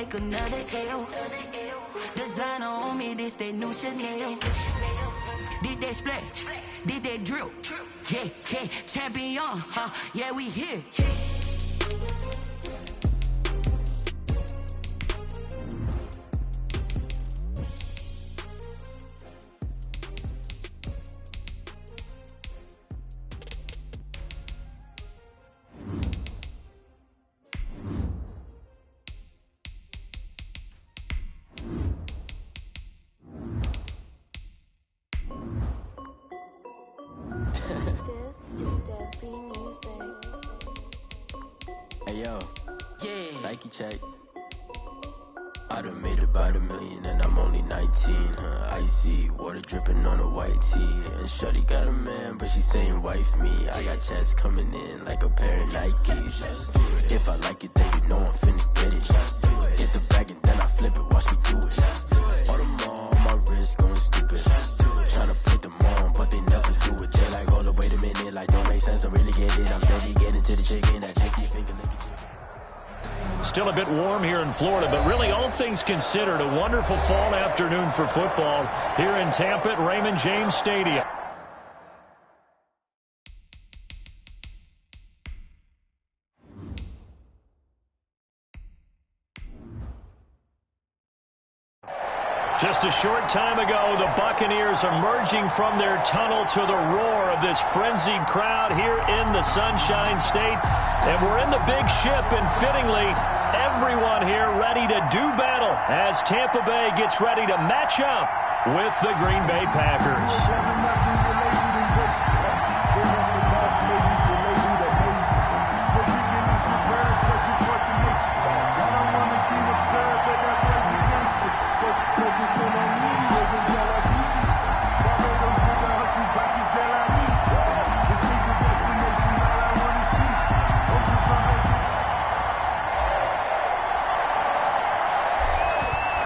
take another L. Designer on me, this that new Chanel. This that splash, this that drill. Yeah, yeah, champion, huh? Yeah, we here. This is Debbie Music. Hey yo, Yeah. Nike check. I done made about $1 million and I'm only 19. Icy water dripping on a white tee. And shorty got a man, but she saying wife me. I got checks coming in like a pair of Nikes. If I like it, then you know I'm finna get it. Get the bag and then I flip it, watch me do it. All them on my wrist going stupid. Tryna put them on, but they never do it. They like, hold up, wait a minute, like don't make sense, don't really get it. I'm steady getting to the chicken, that tasty finger licking chicken. Still a bit warm here in Florida, but really all things considered, a wonderful fall afternoon for football here in Tampa at Raymond James Stadium. Just a short time ago, the Buccaneers emerging from their tunnel to the roar of this frenzied crowd here in the Sunshine State. And we're in the big ship, and fittingly, everyone here ready to do battle as Tampa Bay gets ready to match up with the Green Bay Packers.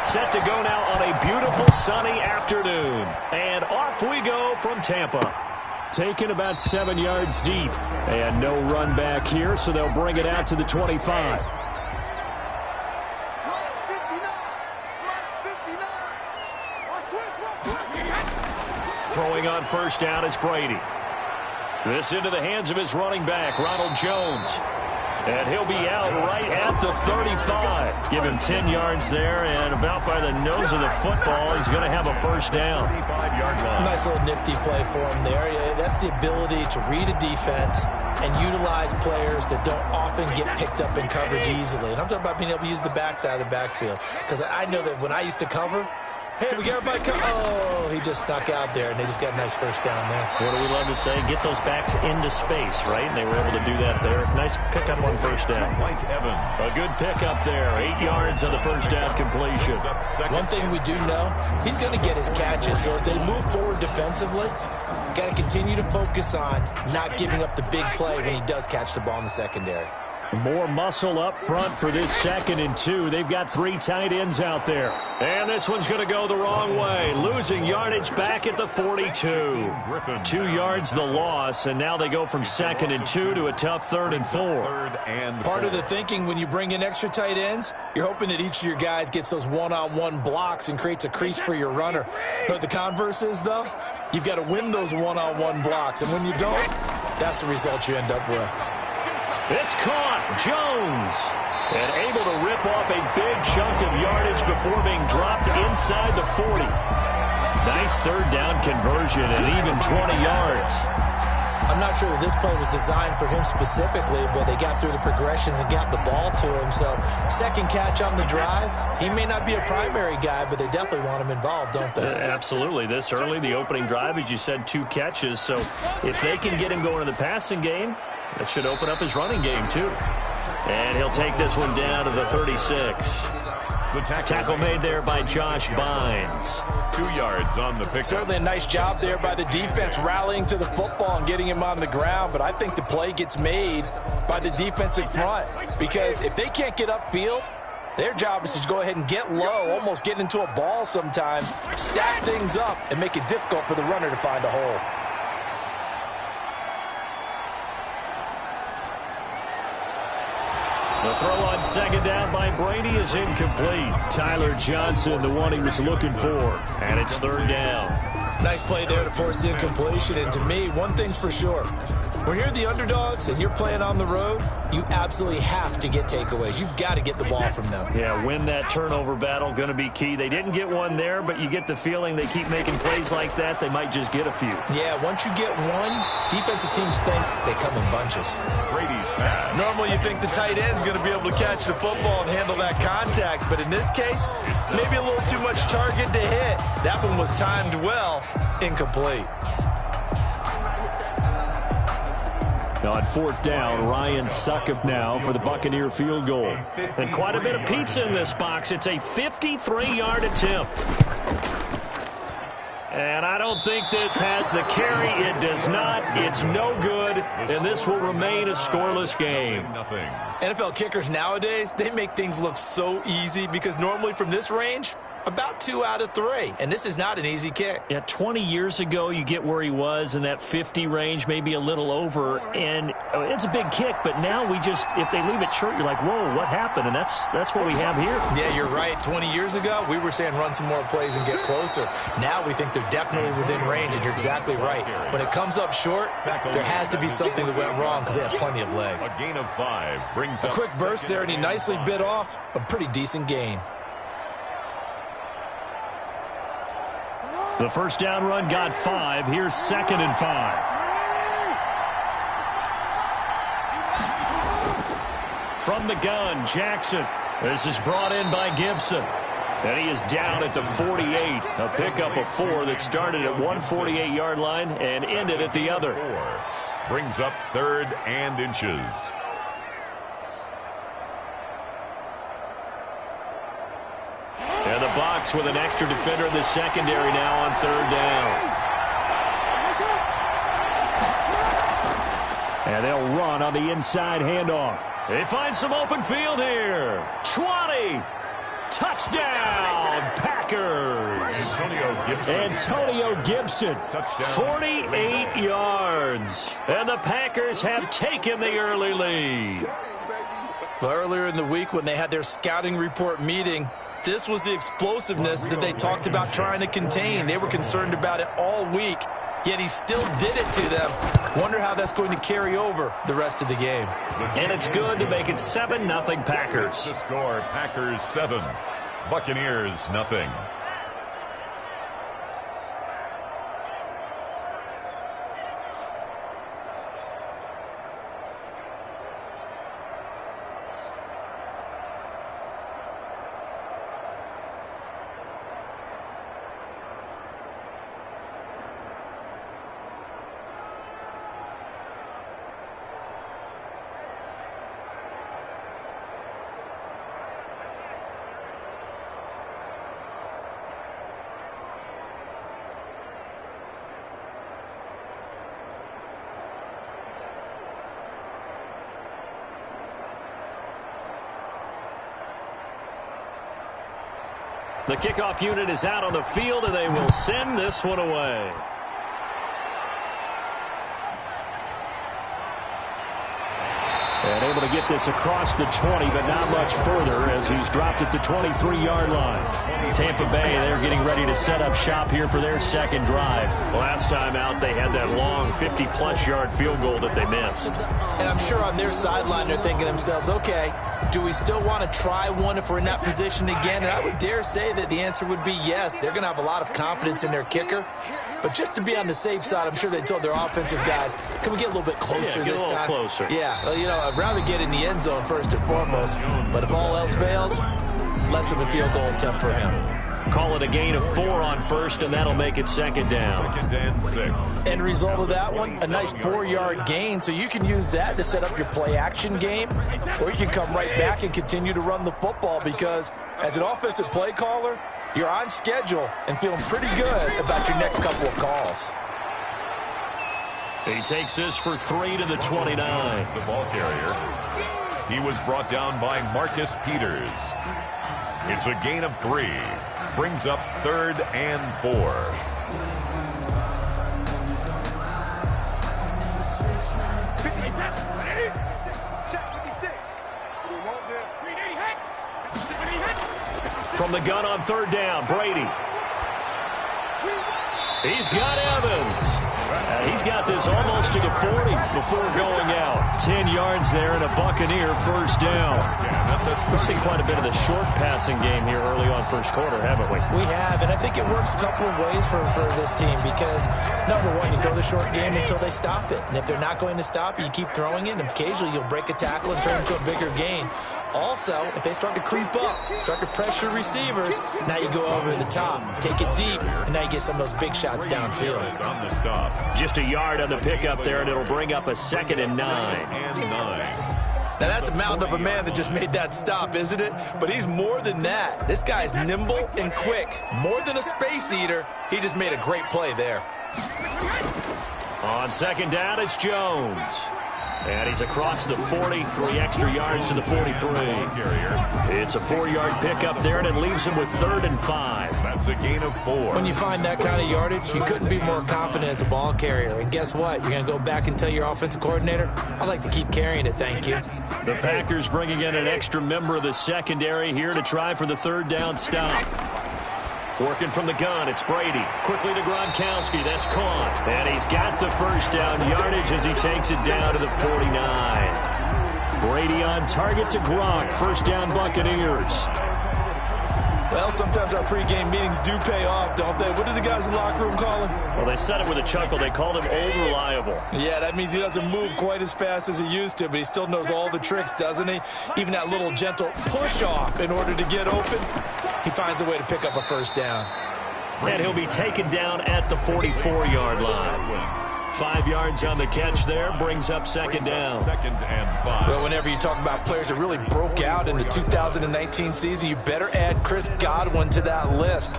Set to go now on a beautiful sunny afternoon. And off we go from Tampa. Taken about 7 yards deep. And no run back here, so they'll bring it out to the 25. Throwing on first down is Brady. This into the hands of his running back, Ronald Jones. And he'll be out right at the 35. Give him 10 yards there, and about by the nose of the football, he's going to have a first down. Nice little nifty play for him there. Yeah, that's the ability to read a defense and utilize players that don't often get picked up in coverage easily. And I'm talking about being able to use the backside of the backfield. Because I know that when I used to cover, hey, we got everybody come. Oh, he just snuck out there, and they just got a nice first down there. What do we love to say? Get those backs into space, right? And they were able to do that there. Nice pickup on first down. A good pickup there. 8 yards on the first down completion. One thing we do know, he's going to get his catches. So as they move forward defensively, got to continue to focus on not giving up the big play when he does catch the ball in the secondary. More muscle up front for this 2nd and 2. They've got 3 tight ends out there. And this one's going to go the wrong way. Losing yardage back at the 42. 2 yards the loss, and now they go from 2nd and 2 to a tough 3rd and 4. Part of the thinking when you bring in extra tight ends, you're hoping that each of your guys gets those one-on-one blocks and creates a crease for your runner. You know what the converse is, though? You've got to win those one-on-one blocks, and when you don't, that's the result you end up with. It's caught. Jones. And able to rip off a big chunk of yardage before being dropped inside the 40. Nice 3rd down conversion and even 20 yards. I'm not sure that this play was designed for him specifically, but they got through the progressions and got the ball to him. So, 2nd catch on the drive. He may not be a primary guy, but they definitely want him involved, don't they? Absolutely. This early, the opening drive, as you said, 2 catches. So, if they can get him going in the passing game, that should open up his running game, too. And he'll take this one down to the 36. The tackle made there by Josh Bynes. 2 yards on the pickup. Certainly a nice job there by the defense rallying to the football and getting him on the ground, but I think the play gets made by the defensive front because if they can't get upfield, their job is to go ahead and get low, almost get into a ball sometimes, stack things up, and make it difficult for the runner to find a hole. The throw on second down by Brady is incomplete. Tyler Johnson, the one he was looking for. And it's third down. Nice play there to force the incompletion. And to me, one thing's for sure. When you're the underdogs and you're playing on the road, you absolutely have to get takeaways. You've got to get the ball from them. Yeah, win that turnover battle, going to be key. They didn't get one there, but you get the feeling they keep making plays like that, they might just get a few. Yeah, once you get one, defensive teams think they come in bunches. Brady's pass. Normally you think the tight end's going to be able to catch the football and handle that contact, but in this case, maybe a little too much target to hit. That one was timed well, incomplete. On fourth down, Ryan Succop now for the Buccaneer field goal. And quite a bit of pizza in this box. It's a 53-yard attempt. And I don't think this has the carry. It does not. It's no good. And this will remain a scoreless game. NFL kickers nowadays, they make things look so easy because normally from this range, about 2 out of 3. And this is not an easy kick. Yeah, 20 years ago, you get where he was in that 50 range, maybe a little over. And it's a big kick, but now we just, if they leave it short, you're like, whoa, what happened? And that's what we have here. Yeah, you're right. 20 years ago, we were saying run some more plays and get closer. Now we think they're definitely within range, and you're exactly right. When it comes up short, there has to be something that went wrong because they have plenty of leg. A gain of 5 brings A quick burst there, and he nicely bit off a pretty decent gain. The first down run got 5. Here's 2nd and 5. From the gun, Jackson. This is brought in by Gibson. And he is down at the 48. A pickup of 4 that started at 148-yard line and ended at the other. 4 brings up 3rd and inches. And the box with an extra defender in the secondary now on 3rd down. And they'll run on the inside handoff. They find some open field here. 20. Touchdown, Packers. Antonio Gibson. Touchdown. 48 yards. And the Packers have taken the early lead. Well, earlier in the week when they had their scouting report meeting, this was the explosiveness that they talked about trying to contain. They were concerned about it all week, yet he still did it to them. Wonder how that's going to carry over the rest of the game. And it's good to make it 7-0 Packers. The score, Packers 7, Buccaneers 0. The kickoff unit is out on the field, and they will send this one away. And able to get this across the 20, but not much further as he's dropped at the 23-yard line. Tampa Bay, they're getting ready to set up shop here for their second drive. Last time out, they had that long 50-plus yard field goal that they missed. And I'm sure on their sideline, they're thinking to themselves, okay, do we still want to try one if we're in that position again? And I would dare say that the answer would be yes. They're going to have a lot of confidence in their kicker. But just to be on the safe side, I'm sure they told their offensive guys, can we get a little bit closer this time? Closer. Yeah, well, you know, I'd rather get in the end zone first and foremost. But if all else fails, less of a field goal attempt for him. Call it a gain of 4 on first, and that'll make it 2nd down. 2nd and 6. End result of that one, a nice 4-yard gain. So you can use that to set up your play-action game, or you can come right back and continue to run the football because as an offensive play caller, you're on schedule and feeling pretty good about your next couple of calls. He takes this for 3 to the 29. The ball carrier. He was brought down by Marcus Peters. It's a gain of 3. Brings up 3rd and 4. From the gun on third down, Brady. He's got Evans. He's got this almost to the 40 before going out. 10 yards there and a Buccaneer first down. We've seen quite a bit of the short passing game here early on first quarter, haven't we? We have, and I think it works a couple of ways for this team because, number one, you throw the short game until they stop it. And if they're not going to stop it, you keep throwing it, and occasionally you'll break a tackle and turn it into a bigger gain. Also, if they start to creep up, start to pressure receivers, now you go over the top, take it deep, and now you get some of those big shots downfield. On the stop. Just a yard on the pickup there, and it'll bring up a 2nd and 9. Now, that's a mountain of a man that just made that stop, isn't it? But he's more than that. This guy's nimble and quick. More than a space eater, he just made a great play there. On 2nd down, it's Jones. And he's across the 40, 3 extra yards to the 43. It's a 4-yard pickup there, and it leaves him with 3rd and 5. That's a gain of 4. When you find that kind of yardage, you couldn't be more confident as a ball carrier. And guess what? You're going to go back and tell your offensive coordinator, I'd like to keep carrying it, thank you. The Packers bringing in an extra member of the secondary here to try for the 3rd down stop. Working from the gun, it's Brady. Quickly to Gronkowski, that's caught. And he's got the first down yardage as he takes it down to the 49. Brady on target to Gronk, first down Buccaneers. Well, sometimes our pregame meetings do pay off, don't they? What do the guys in the locker room call him? Well, they said it with a chuckle. They called him old reliable. Yeah, that means he doesn't move quite as fast as he used to, but he still knows all the tricks, doesn't he? Even that little gentle push-off in order to get open. He finds a way to pick up a first down. And he'll be taken down at the 44-yard line. 5 yards on the catch there, brings up 2nd down. 2nd and 5. Well, whenever you talk about players that really broke out in the 2019 season, you better add Chris Godwin to that list.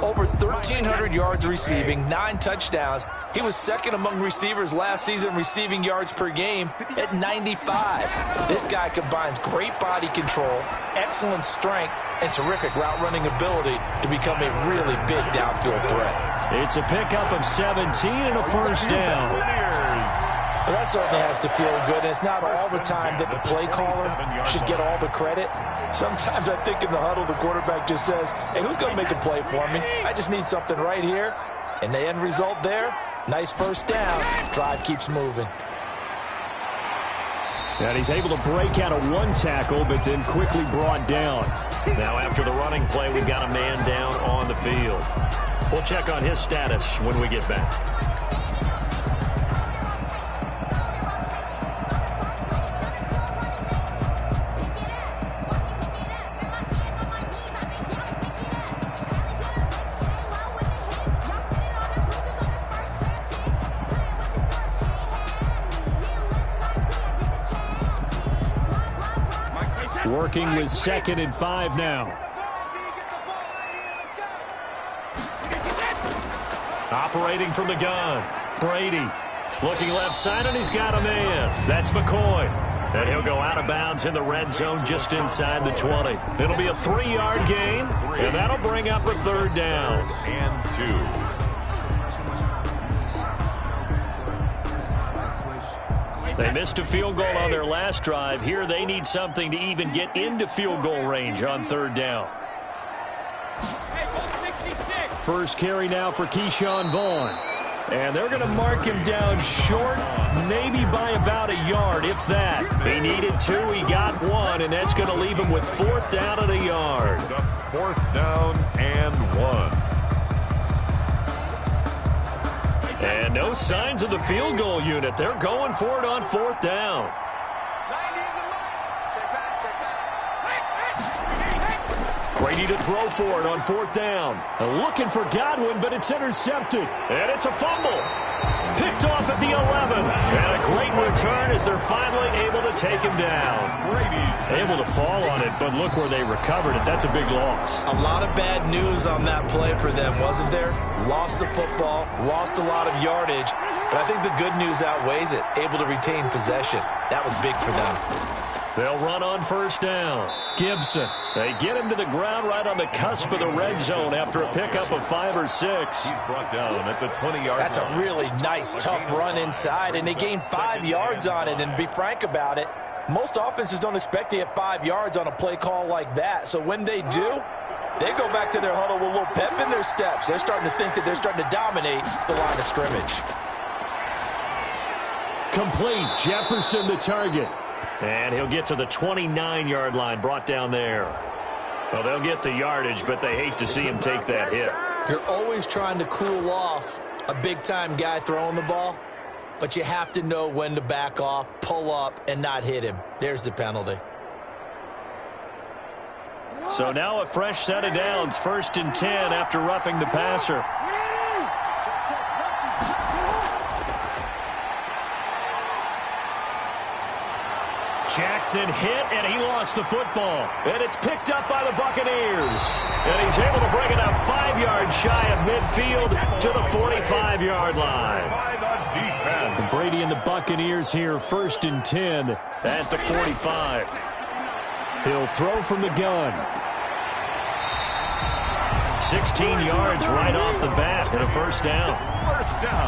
Over 1,300 yards receiving, 9 touchdowns. He was 2nd among receivers last season receiving yards per game at 95. This guy combines great body control, excellent strength, and terrific route running ability to become a really big downfield threat. It's a pickup of 17 and a first down. Well, that certainly has to feel good, and it's not all the time that the play caller should get all the credit. Sometimes I think in the huddle, the quarterback just says, hey, who's going to make a play for me? I just need something right here. And the end result there, nice first down. Drive keeps moving. And he's able to break out of 1 tackle, but then quickly brought down. Now after the running play, we've got a man down on the field. We'll check on his status when we get back. Working with 2nd and 5 now. Operating from the gun. Brady looking left side, and he's got a man. That's McCoy. And he'll go out of bounds in the red zone just inside the 20. It'll be a 3-yard gain, and that'll bring up a 3rd down. And 2. They missed a field goal on their last drive. Here they need something to even get into field goal range on 3rd down. First carry now for Keyshawn Vaughn. And they're going to mark him down short, maybe by about a yard, if that. He needed 2, he got 1, and that's going to leave him with 4th down and a yard. 4th down and 1. And no signs of the field goal unit. They're going for it on 4th down. Brady to throw for it on 4th down. Looking for Godwin, but it's intercepted. And it's a fumble. Picked off at the 11. And a great return as they're finally able to take him down. Able to fall on it, but look where they recovered it. That's a big loss. A lot of bad news on that play for them, wasn't there? Lost the football, lost a lot of yardage, but I think the good news outweighs it. Able to retain possession. That was big for them. They'll run on 1st down. Gibson. They get him to the ground right on the cusp of the red zone after a pickup of 5 or 6. He's brought down at the 20-yard line. That's a really nice, tough run inside, and they gained 5 yards on it. And to be frank about it, most offenses don't expect to get 5 yards on a play call like that. So when they do, They go back to their huddle with a little pep in their steps. They're starting to think that they're starting to dominate the line of scrimmage. Complete. Jefferson the target. And he'll get to the 29-yard line, brought down there. Well, they'll get the yardage, but they hate to see him take that hit. You're always trying to cool off a big-time guy throwing the ball, but you have to know when to back off, pull up, and not hit him. There's the penalty. So now a fresh set of downs, 1st and 10 after roughing the passer. Jackson hit, and he lost the football. And it's picked up by the Buccaneers. And he's able to bring it up 5 yards shy of midfield to the 45-yard line. And Brady and the Buccaneers here, 1st and 10 at the 45. He'll throw from the gun. 16 yards right off the bat and a first down.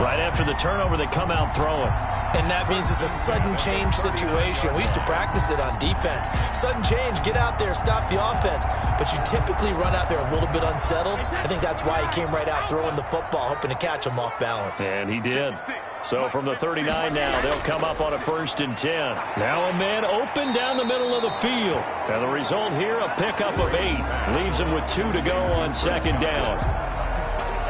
Right after the turnover, they come out throwing. And that means it's a sudden change situation. We used to practice it on defense. Sudden change, get out there, stop the offense. But you typically run out there a little bit unsettled. I think that's why he came right out throwing the football, hoping to catch him off balance. And he did. So from the 39 now, they'll come up on a 1st and 10. Now a man open down the middle of the field. And the result here, a pickup of 8. Leaves him with 2 to go on 2nd down.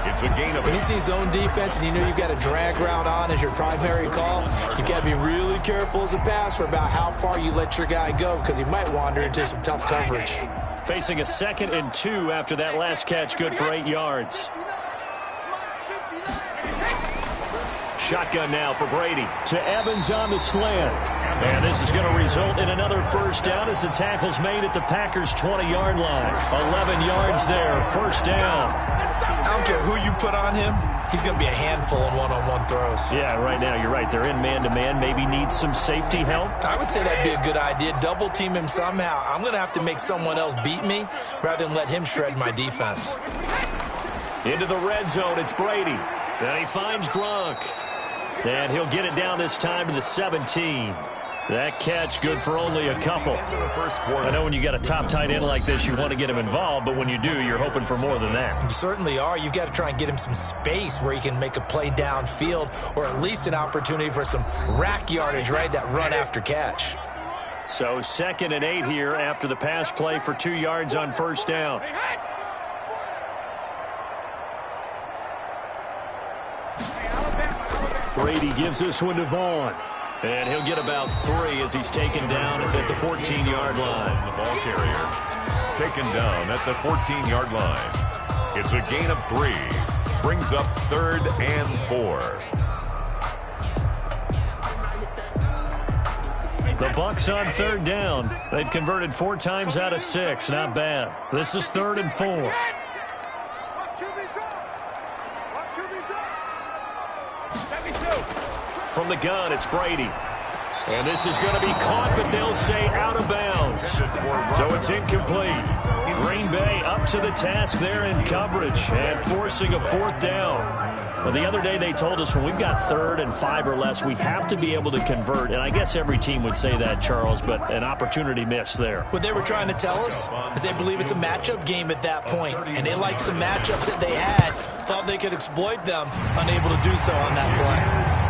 It's a gain of When you see zone defense and you know you've got a drag route on as your primary call, you've got to be really careful as a passer about how far you let your guy go because he might wander into some tough coverage. Facing a 2nd and 2 after that last catch, good for 8 yards. Shotgun now for Brady. To Evans on the slant. And this is going to result in another first down as the tackle's made at the Packers' 20-yard line. 11 yards there, first down. I don't care who you put on him. He's going to be a handful in one-on-one throws. Yeah, right now you're right. They're in man-to-man. Maybe needs some safety help. I would say that'd be a good idea. Double team him somehow. I'm going to have to make someone else beat me rather than let him shred my defense. Into the red zone, it's Brady. Then he finds Gronk. And he'll get it down this time to the 17. That catch good for only a couple. I know when you got a top tight end like this, you want to get him involved, but when you do, you're hoping for more than that. You certainly are. You've got to try and get him some space where he can make a play downfield or at least an opportunity for some rack yardage, right? That run after catch. So 2nd and 8 here after the pass play for 2 yards on first down. Brady gives this one to Vaughn. And he'll get about 3 as he's taken down at the 14-yard line. The ball carrier taken down at the 14-yard line. It's a gain of 3. Brings up 3rd and 4. The Bucs on 3rd down. They've converted 4 times out of 6. Not bad. This is 3rd and 4. From the gun, it's Brady. And this is going to be caught, but they'll say out of bounds. So it's incomplete. Green Bay up to the task there in coverage and forcing a 4th down. Well, the other day they told us when we've got 3rd and 5 or less, we have to be able to convert. And I guess every team would say that, Charles, but an opportunity missed there. What they were trying to tell us is they believe it's a matchup game at that point. And they liked some matchups that they had, thought they could exploit them, unable to do so on that play.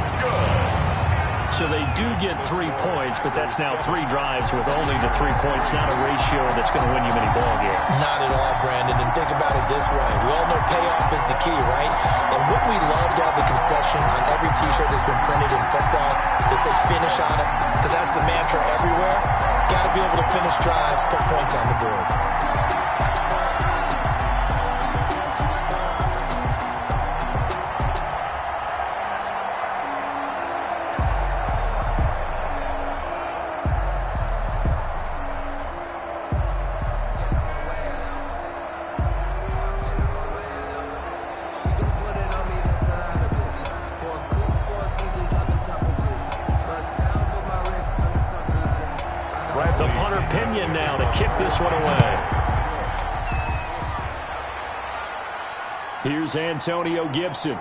So they do get 3 points, but that's now 3 drives with only the 3 points, not a ratio that's going to win you many ball games. Not at all, Brandon. And think about it this way. We all know payoff is the key, right? And what we love to have the concession on every T-shirt that's been printed in football that says finish on it, because that's the mantra everywhere. Got to be able to finish drives, put points on the board. The punter Pinion now to kick this one away. Here's Antonio Gibson.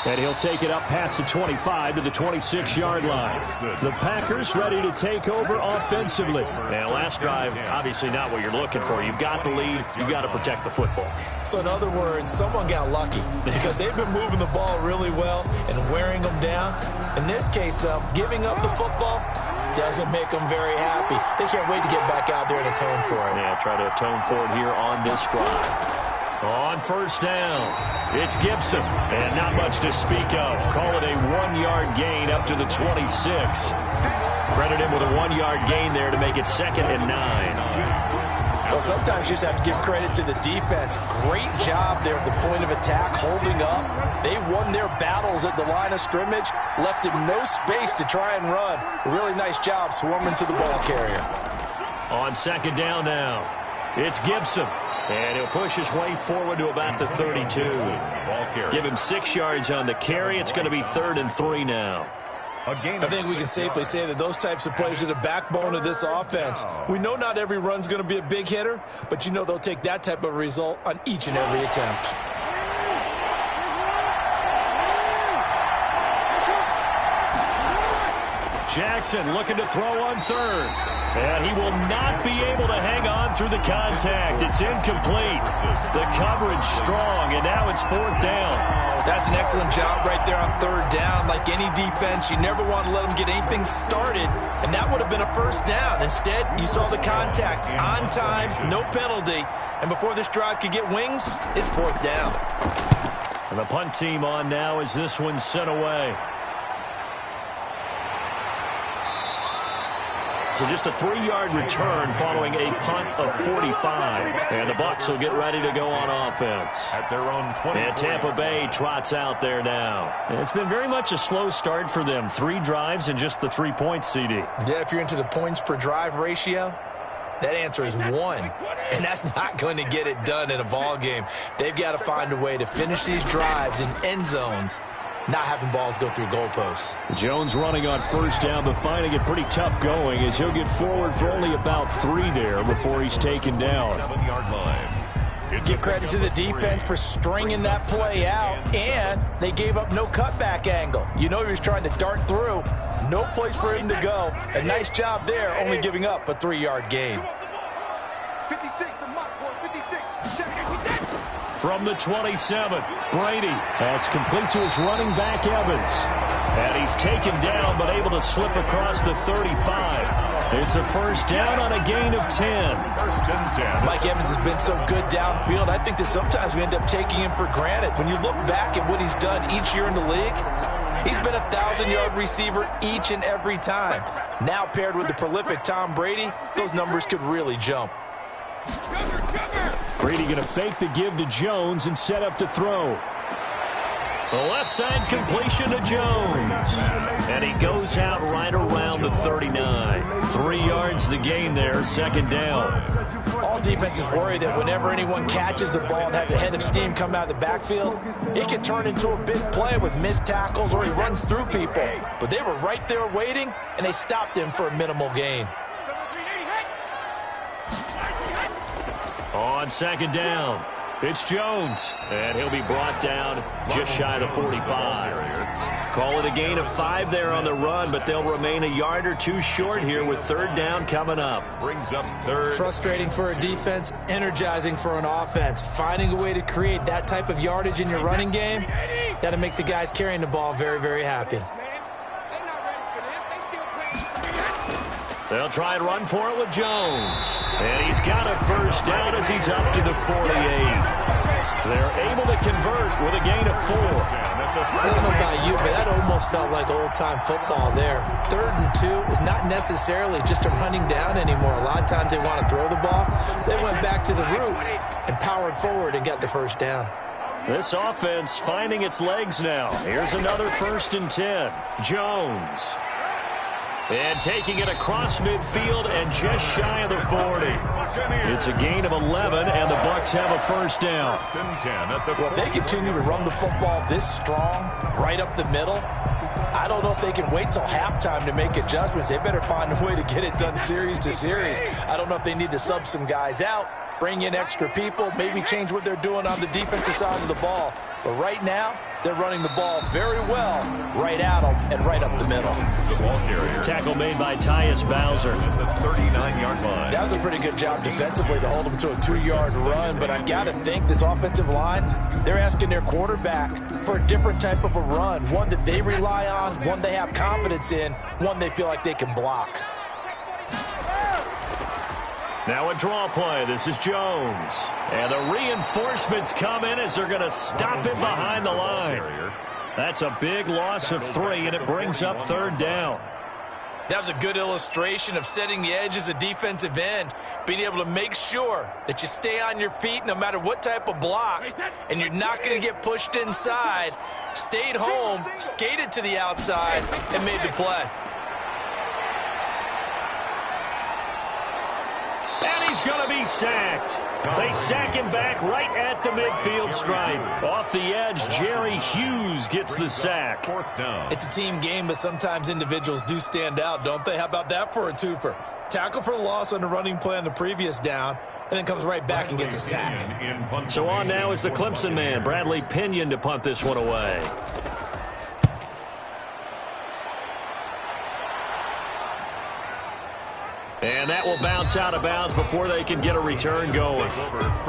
And he'll take it up past the 25 to the 26-yard line. The Packers ready to take over offensively. And last drive, obviously not what you're looking for. You've got the lead. You've got to protect the football. So in other words, someone got lucky because they've been moving the ball really well and wearing them down. In this case, though, giving up the football doesn't make them very happy. They can't wait to get back out there and atone for it. Yeah, try to atone for it here on this drive. On first down, it's Gibson, and not much to speak of. Call it a 1-yard gain up to the 26. Credit him with a 1-yard gain there to make it 2nd and 9. Well, sometimes you just have to give credit to the defense. Great job there at the point of attack, holding up. They won their battles at the line of scrimmage, left him no space to try and run. A really nice job swarming to the ball carrier. On 2nd down now, it's Gibson. And he'll push his way forward to about the 32. Give him 6 yards on the carry. It's going to be 3rd and 3 now. I think we can safely say that those types of players are the backbone of this offense. We know not every run's going to be a big hitter, but you know they'll take that type of result on each and every attempt. Jackson looking to throw on 3rd. And he will not be able to hang on through the contact. It's incomplete. The coverage strong, and now it's 4th down. That's an excellent job right there on 3rd down. Like any defense, you never want to let them get anything started, and that would have been a 1st down. Instead, you saw the contact on time, no penalty, and before this drive could get wings, it's 4th down. And the punt team on now as this one's sent away. So just a 3-yard return following a punt of 45. And the Bucs will get ready to go on offense. At their own 20. And Tampa Bay trots out there now. And it's been very much a slow start for them. 3 drives and just the 3 points, CD. Yeah, if you're into the points per drive ratio, that answer is 1. And that's not going to get it done in a ball game. They've got to find a way to finish these drives in end zones, not having balls go through goalposts. Jones running on 1st down, but finding it pretty tough going as he'll get forward for only about 3 there before he's taken down. 7-yard line. Give credit to the defense for stringing that play out, and they gave up no cutback angle. You know he was trying to dart through. No place for him to go. A nice job there, only giving up a 3-yard gain. From the 27, Brady. That's complete to his running back, Evans. And he's taken down, but able to slip across the 35. It's a 1st down on a gain of 10. 1st and 10. Mike Evans has been so good downfield. I think that sometimes we end up taking him for granted. When you look back at what he's done each year in the league, he's been a 1,000-yard receiver each and every time. Now paired with the prolific Tom Brady, those numbers could really jump. Brady going to fake the give to Jones and set up to throw. The left side completion to Jones. And he goes out right around the 39. 3 yards the gain there, 2nd down. All defenses worry that whenever anyone catches the ball and has a head of steam come out of the backfield, it can turn into a big play with missed tackles or he runs through people. But they were right there waiting, and they stopped him for a minimal gain. On 2nd down, it's Jones, and he'll be brought down just shy of the 45. Call it a gain of 5 there on the run, but they'll remain a yard or 2 short here with 3rd down coming up. Brings up 3rd. Frustrating for a defense, energizing for an offense. Finding a way to create that type of yardage in your running game, that'll make the guys carrying the ball very, very happy. They'll try and run for it with Jones. And he's got a 1st down as he's up to the 48. They're able to convert with a gain of 4. I don't know about you, but that almost felt like old-time football there. 3rd and 2 is not necessarily just a running down anymore. A lot of times they want to throw the ball. They went back to the roots and powered forward and got the 1st down. This offense finding its legs now. Here's another 1st and 10. Jones. And taking it across midfield and just shy of the 40. It's a gain of 11, and the Bucs have a 1st down. Well, if they continue to run the football this strong, right up the middle, I don't know if they can wait till halftime to make adjustments. They better find a way to get it done series to series. I don't know if they need to sub some guys out bring in extra people, maybe change what they're doing on the defensive side of the ball. But right now, they're running the ball very well right at them and right up the middle. The ball carrier. Tackle made by Tyus Bowser. At the 39-yard line. That was a pretty good job defensively to hold them to a 2-yard run, but I've got to think this offensive line, they're asking their quarterback for a different type of a run, one that they rely on, one they have confidence in, one they feel like they can block. Now a draw play. This is Jones. And the reinforcements come in as they're going to stop him behind the line. That's a big loss of 3, and it brings up 3rd down. That was a good illustration of setting the edge as a defensive end, being able to make sure that you stay on your feet no matter what type of block, and you're not going to get pushed inside. Stayed home, skated to the outside, and made the play. And he's going to be sacked. They sack him back right at the midfield stripe. Off the edge, Jerry Hughes gets the sack. 4th down. It's a team game, but sometimes individuals do stand out, don't they? How about that for a twofer? Tackle for loss on the running play on the previous down, and then comes right back and gets a sack. So on now is the Clemson man, Bradley Pinion, to punt this one away. And that will bounce out of bounds before they can get a return going.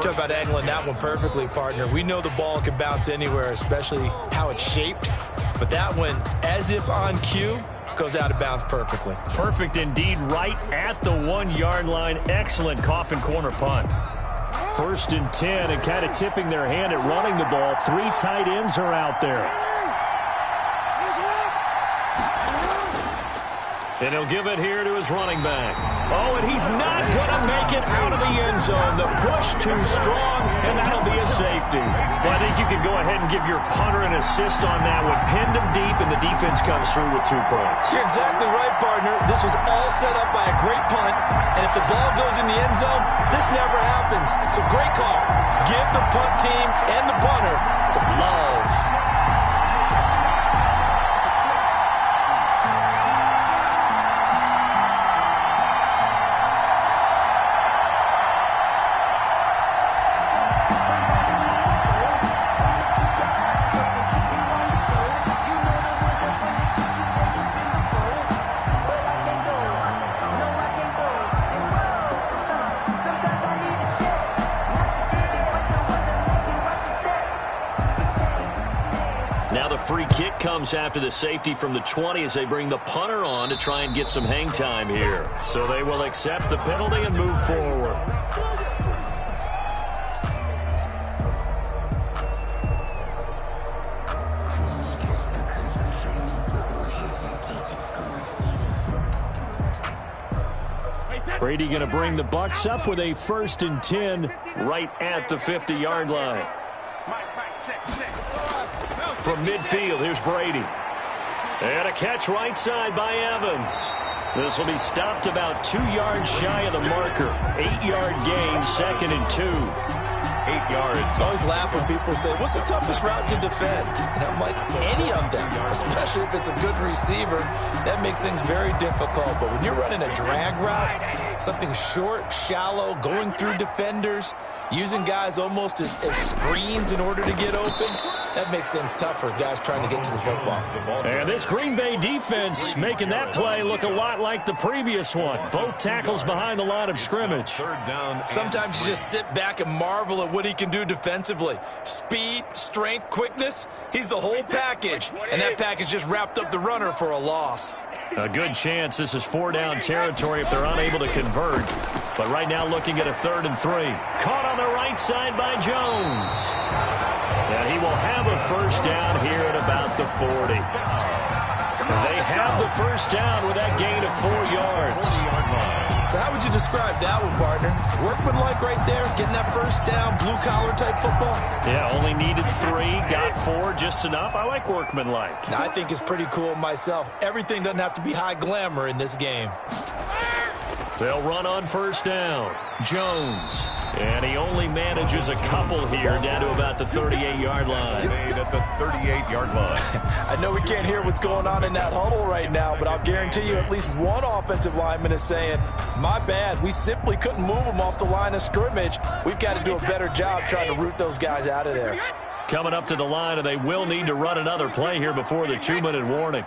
Talk about angling that one perfectly, partner. We know the ball can bounce anywhere, especially how it's shaped. But that one, as if on cue, goes out of bounds perfectly. Perfect indeed, right at the 1-yard line. Excellent coffin corner punt. 1st and 10, and kind of tipping their hand at running the ball. 3 tight ends are out there. And he'll give it here to his running back. Oh, and he's not going to make it out of the end zone. The push too strong, and that'll be a safety. Well, I think you can go ahead and give your punter an assist on that one. Pinned him deep, and the defense comes through with 2 points. You're exactly right, partner. This was all set up by a great punt, and if the ball goes in the end zone, this never happens. So great call. Give the punt team and the punter some love. Free kick comes after the safety from the 20 as they bring the punter on to try and get some hang time here. So they will accept the penalty and move forward. Brady going to bring the Bucs up with a 1st and 10 right at the 50-yard line. From midfield, here's Brady. And a catch right side by Evans. This will be stopped about 2 yards shy of the marker. 8-yard gain, 2nd and 2. 8 yards. I always laugh when people say, what's the toughest route to defend? And I'm like, any of them, especially if it's a good receiver. That makes things very difficult. But when you're running a drag route, something short, shallow, going through defenders, using guys almost as screens in order to get open, that makes things tough for guys trying to get to the football. And this Green Bay defense making that play look a lot like the previous one. Both tackles behind the line of scrimmage. Sometimes you just sit back and marvel at what he can do defensively. Speed, strength, quickness, he's the whole package. And that package just wrapped up the runner for a loss. A good chance this is 4-down territory if they're unable to convert. But right now looking at a 3rd and 3. Caught on the right side by Jones. And he will have a 1st down here at about the 40. They have the 1st down with that gain of 4 yards. So how would you describe that one, partner? Workmanlike right there, getting that 1st down, blue-collar type football? Yeah, only needed 3, got 4, just enough. I like workmanlike. I think it's pretty cool myself. Everything doesn't have to be high glamour in this game. They'll run on first down. Jones. And he only manages a couple here down to about the 38-yard line. Made at the 38-yard line. I know we can't hear what's going on in that huddle right now, but I'll guarantee you at least one offensive lineman is saying, my bad, we simply couldn't move them off the line of scrimmage. We've got to do a better job trying to root those guys out of there. Coming up to the line, and they will need to run another play here before the 2-minute warning.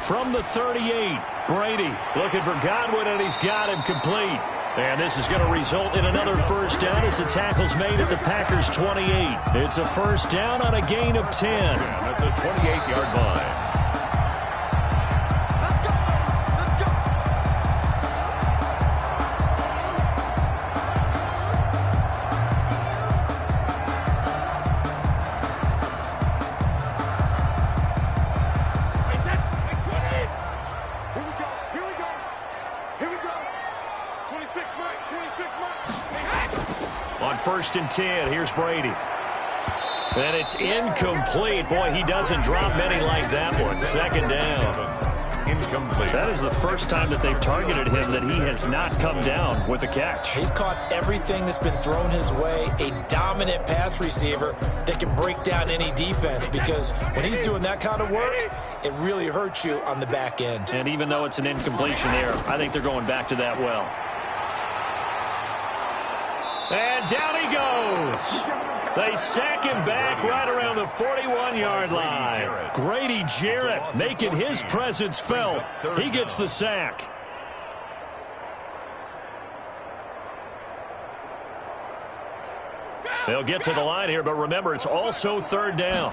From the 38, Brady looking for Godwin, and he's got him complete. And this is going to result in another first down as the tackle's made at the Packers' 28. It's a first down on a gain of 10. At the 28-yard line. First and 10. Here's Brady. And it's incomplete. Boy, he doesn't drop many like that one. Second down. Incomplete. That is the first time that they've targeted him that he has not come down with a catch. He's caught everything that's been thrown his way. A dominant pass receiver that can break down any defense, because when he's doing that kind of work, it really hurts you on the back end. And even though it's an incompletion there, I think they're going back to that well. And down he goes. They sack him back right around the 41-yard line. Grady Jarrett making his presence felt. He gets the sack. They'll get to the line here, but remember, it's also third down.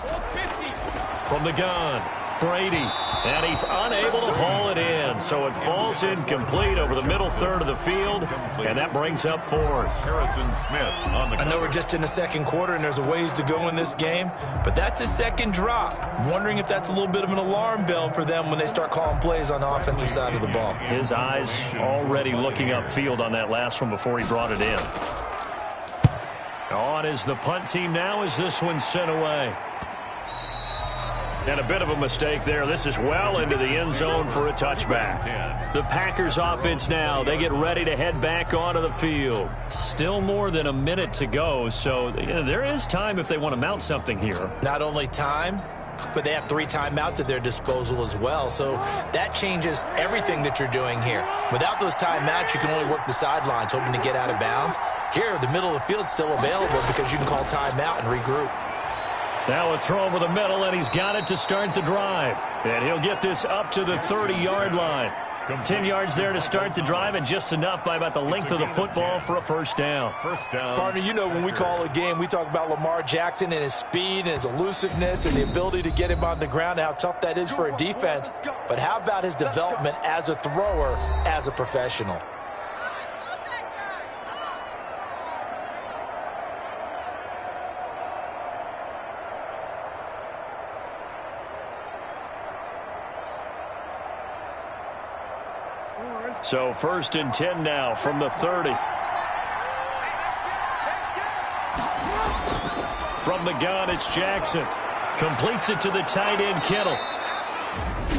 From the gun, Brady. And he's unable to haul it in, so it falls incomplete over the middle third of the field, and that brings up fourth. Harrison Smith on the I know we're just in the second quarter, and there's a ways to go in this game, but that's a second drop. I'm wondering if that's a little bit of an alarm bell for them when they start calling plays on the offensive side of the ball. His eyes already looking upfield on that last one before he brought it in. On is the punt team now as this one's sent away. And a bit of a mistake there. This is well into the end zone for a touchback. The Packers offense now, they get ready to head back onto the field. Still more than a minute to go, so there is time if they want to mount something here. Not only time, but they have 3 timeouts at their disposal as well, so that changes everything that you're doing here. Without those timeouts, you can only work the sidelines, hoping to get out of bounds. Here, the middle of the field's still available because you can call timeout and regroup. Now a throw over the middle, and he's got it to start the drive. And he'll get this up to the 30-yard line. 10 yards there to start the drive, and just enough by about the length of the football for a first down. Partner, you know when we call a game, we talk about Lamar Jackson and his speed and his elusiveness and the ability to get him on the ground and how tough that is for a defense. But how about his development as a thrower, as a professional? So first and 10 now from the 30. From the gun, it's Jackson. Completes it to the tight end, Kittle.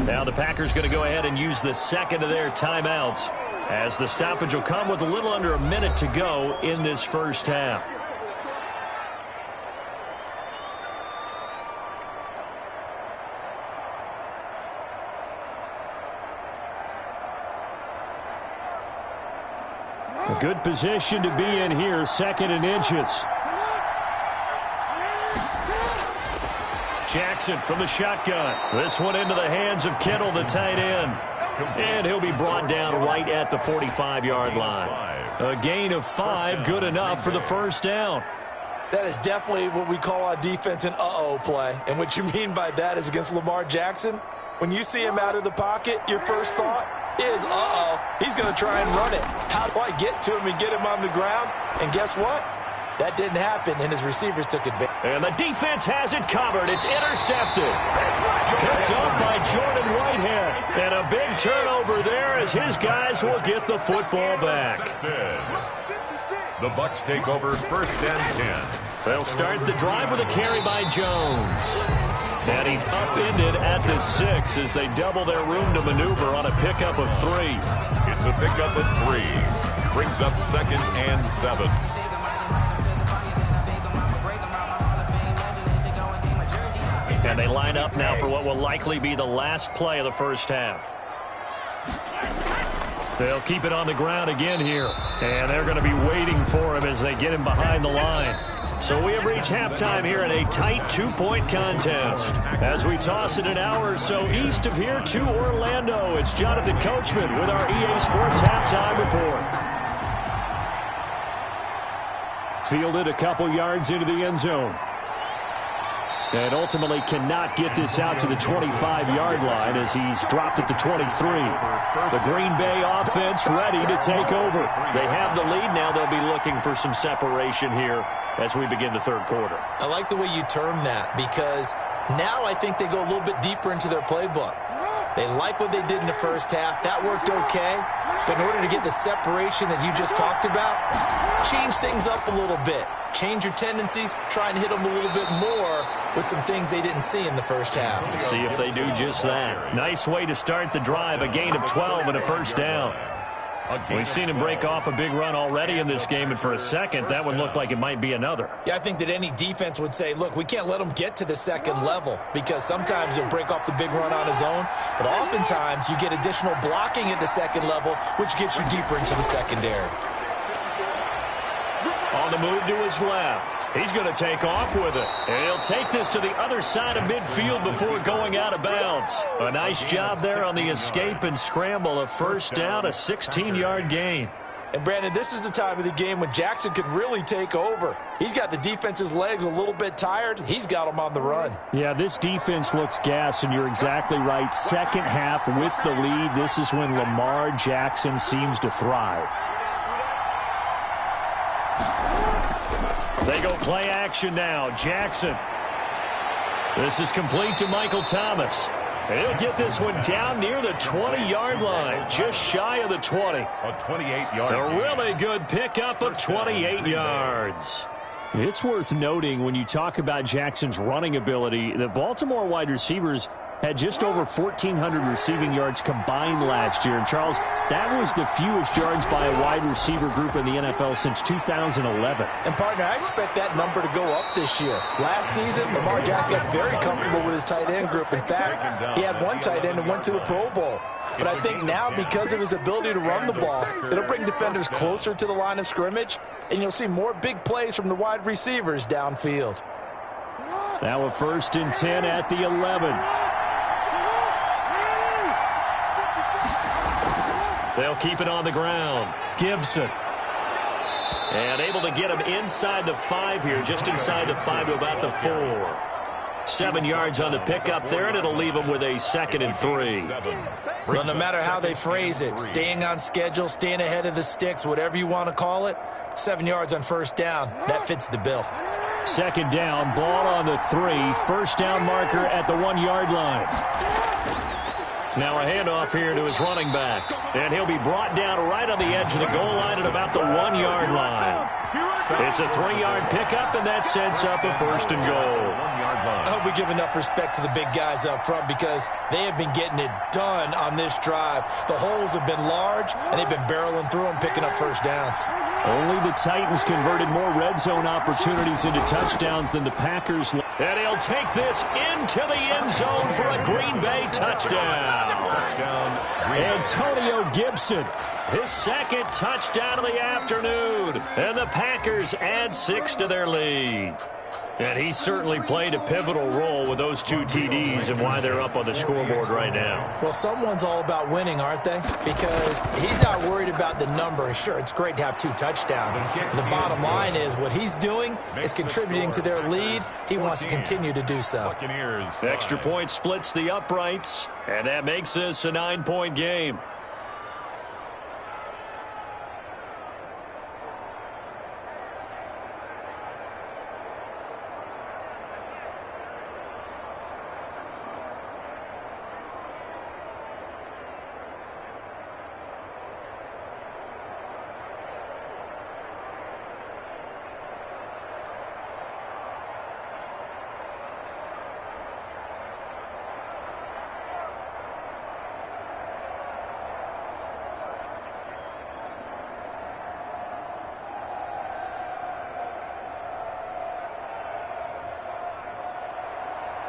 Now the Packers going to go ahead and use the second of their timeouts, as the stoppage will come with a little under a minute to go in this first half. Good position to be in here, second and inches. Jackson from the shotgun. This one into the hands of Kittle, the tight end. And he'll be brought down right at the 45-yard line. A gain of 5, good enough for the first down. That is definitely what we call on defense an uh-oh play. And what you mean by that is against Lamar Jackson, when you see him out of the pocket, your first thought is, uh-oh, he's going to try and run it. How do I get to him and get him on the ground? And guess what? That didn't happen, and his receivers took advantage. And the defense has it covered. It's intercepted. Picked up by Jordan Whitehead. And a big turnover there as his guys will get the football back. The Bucs take over first and 10. They'll start the drive with a carry by Jones. And he's upended at the 6 as they double their room to maneuver on a pickup of 3. It's to pick up a 3. Brings up 2nd and 7. And they line up now for what will likely be the last play of the first half. They'll keep it on the ground again here. And they're going to be waiting for him as they get him behind the line. So we have reached halftime here in a tight 2-point contest. As we toss it an hour or so east of here to Orlando, it's Jonathan Coachman with our EA Sports Halftime Report. Fielded a couple yards into the end zone. And ultimately cannot get this out to the 25-yard line as he's dropped at the 23. The Green Bay offense ready to take over. They have the lead now. They'll be looking for some separation here as we begin the third quarter. I like the way you term that because now I think they go a little bit deeper into their playbook. They like what they did in the first half. That worked okay. But in order to get the separation that you just talked about, change things up a little bit. Change your tendencies. Try and hit them a little bit more with some things they didn't see in the first half. See if they do just that. Nice way to start the drive. A gain of 12 and a first down. We've seen him break off a big run already in this game, and for a second, that one looked like it might be another. Yeah, I think that any defense would say, look, we can't let him get to the second level because sometimes he'll break off the big run on his own, but oftentimes you get additional blocking at the second level, which gets you deeper into the secondary. On the move to his left. He's going to take off with it. And he'll take this to the other side of midfield before going out of bounds. A nice job there on the escape and scramble. A first down, a 16-yard gain. And, Brandon, this is the time of the game when Jackson could really take over. He's got the defense's legs a little bit tired. He's got them on the run. Yeah, this defense looks gassed, and you're exactly right. Second half with the lead, this is when Lamar Jackson seems to thrive. They go play action now. Jackson. This is complete to Michael Thomas. And he'll get this one down near the 20-yard line, just shy of the 20. A 28-yard. A really good pickup of 28 yards. It's worth noting when you talk about Jackson's running ability, the Baltimore wide receivers had just over 1,400 receiving yards combined last year. And, Charles, that was the fewest yards by a wide receiver group in the NFL since 2011. And, partner, I expect that number to go up this year. Last season, Lamar Jackson got very comfortable with his tight end group. In fact, he had one tight end and went to the Pro Bowl. But I think now, because of his ability to run the ball, it'll bring defenders closer to the line of scrimmage, and you'll see more big plays from the wide receivers downfield. Now a 1st and 10 at the 11. They'll keep it on the ground. Gibson. And able to get him inside the 5 here, just inside the 5 to about the 4. 7 yards on the pickup there, and it'll leave him with a 2nd and 3. Well, no matter how they phrase it, staying on schedule, staying ahead of the sticks, whatever you want to call it, 7 yards on first down, that fits the bill. 2nd down, ball on the 3. First down marker at the 1-yard line. Now a handoff here to his running back. And he'll be brought down right on the edge of the goal line at about the 1-yard line. It's a 3-yard pickup, and that sets up a 1st and goal. I hope we give enough respect to the big guys up front because they have been getting it done on this drive. The holes have been large, and they've been barreling through them, picking up first downs. Only the Titans converted more red zone opportunities into touchdowns than the Packers. And he'll take this into the end zone for a Green Bay touchdown. Antonio Gibson, his 2nd touchdown of the afternoon. And the Packers add 6 to their lead. And he certainly played a pivotal role with those 2 TDs and why they're up on the scoreboard right now. Well, someone's all about winning, aren't they? Because he's not worried about the number. Sure, it's great to have 2 touchdowns. And the bottom line is what he's doing is contributing to their lead. He wants to continue to do so. Extra point splits the uprights, and that makes this a 9-point game.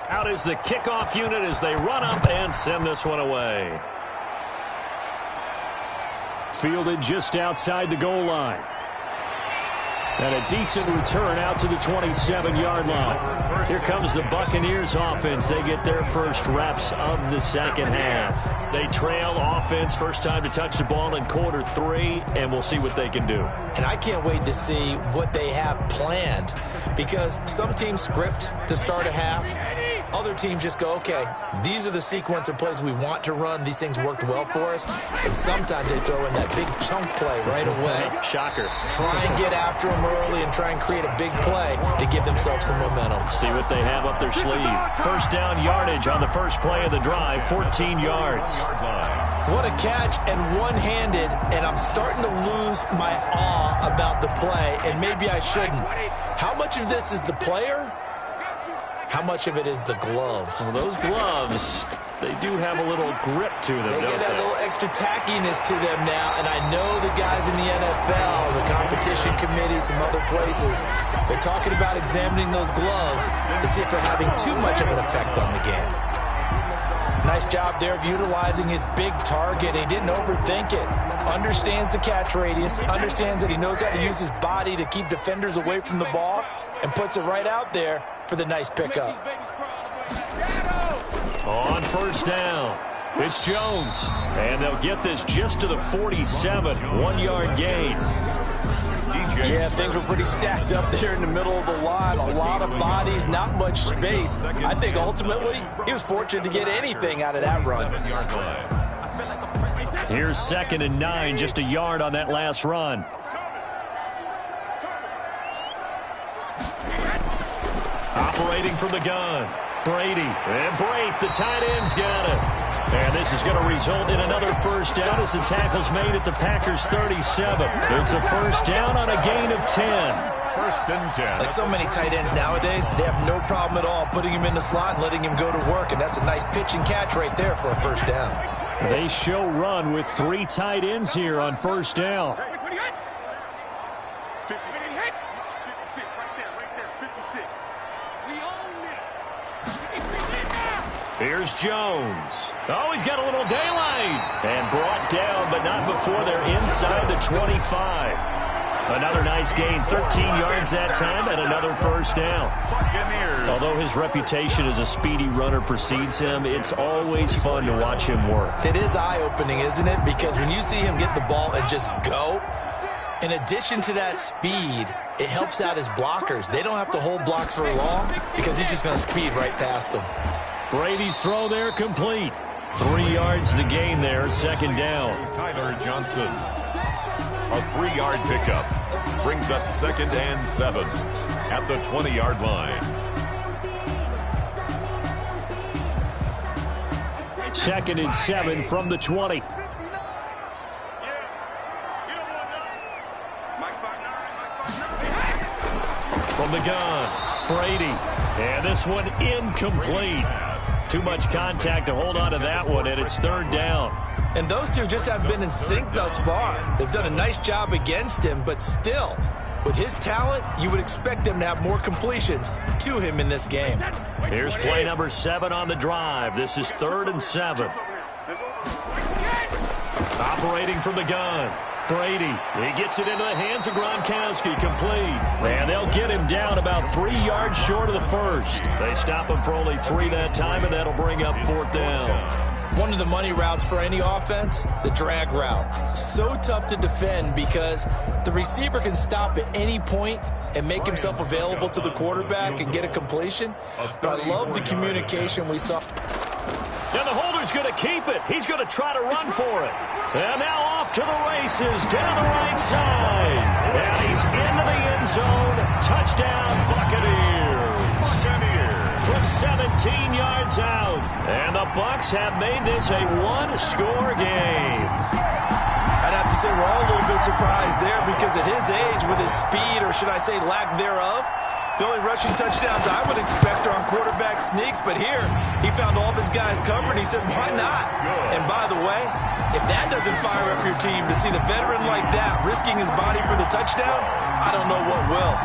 Out is the kickoff unit as they run up and send this one away. Fielded just outside the goal line. And a decent return out to the 27-yard line. Here comes the Buccaneers offense. They get their first reps of the second half. They trail offense, first time to touch the ball in quarter 3, and we'll see what they can do. And I can't wait to see what they have planned, because some teams script to start a half. Other teams just go, okay, these are the sequence of plays we want to run. These things worked well for us. And sometimes they throw in that big chunk play right away. Shocker. Try and get after them early and try and create a big play to give themselves some momentum. See what they have up their sleeve. First down yardage on the first play of the drive, 14 yards. What a catch, and one-handed, and I'm starting to lose my awe about the play, and maybe I shouldn't. How much of this is the player? How much of it is the glove? Well, those gloves, they do have a little grip to them, They get a little extra tackiness to them now, and I know the guys in the NFL, the competition committee, some other places, they're talking about examining those gloves to see if they're having too much of an effect on the game. Nice job there of utilizing his big target. He didn't overthink it. Understands the catch radius, understands that he knows how to use his body to keep defenders away from the ball, and puts it right out there for the nice pickup. On first down, it's Jones. And they'll get this just to the 47, 1-yard gain. Yeah, things were pretty stacked up there in the middle of the line. A lot of bodies, not much space. I think ultimately he was fortunate to get anything out of that run. Here's 2nd and 9, just a yard on that last run. Operating from the gun, Brady. And Brate, the tight end's got it. And this is going to result in another first down as the tackle's made at the Packers' 37. It's a first down on a gain of 10. First and 10. Like so many tight ends nowadays, they have no problem at all putting him in the slot and letting him go to work, and that's a nice pitch and catch right there for a first down. They show run with 3 tight ends here on first down. Here's Jones. Oh, he's got a little daylight. And brought down, but not before they're inside the 25. Another nice gain, 13 yards that time, and another first down. Although his reputation as a speedy runner precedes him, it's always fun to watch him work. It is eye-opening, isn't it? Because when you see him get the ball and just go, in addition to that speed, it helps out his blockers. They don't have to hold blocks for long because he's just going to speed right past them. Brady's throw there complete. 3 yards the gain there, 2nd down. Tyler Johnson. A 3-yard pickup. Brings up 2nd and 7 at the 20-yard line. 2nd and 7 from the 20. From the gun, Brady. And this one incomplete. Too much contact to hold on to that one, and it's 3rd down. And those two just haven't been in sync thus far. They've done a nice job against him, but still, with his talent, you would expect them to have more completions to him in this game. Here's play number 7 on the drive. This is 3rd and 7. Operating from the gun, Brady. He gets it into the hands of Gronkowski, complete. And they'll get him down about 3 yards short of the first. They stop him for only 3 that time, and that'll bring up 4th down. One of the money routes for any offense, the drag route. So tough to defend because the receiver can stop at any point and make himself available to the quarterback and get a completion. But I love the communication we saw. And the holder's going to keep it. He's going to try to run for it. And now off to the races down the right side. And he's into the end zone. Touchdown, Buccaneers. From 17 yards out. And the Bucs have made this a 1-score game. I'd have to say we're all a little bit surprised there because at his age, with his speed, or should I say lack thereof, the only rushing touchdowns I would expect are on quarterback sneaks, but here he found all of his guys covered. He said, why not? And by the way, if that doesn't fire up your team to see the veteran like that risking his body for the touchdown, I don't know what will.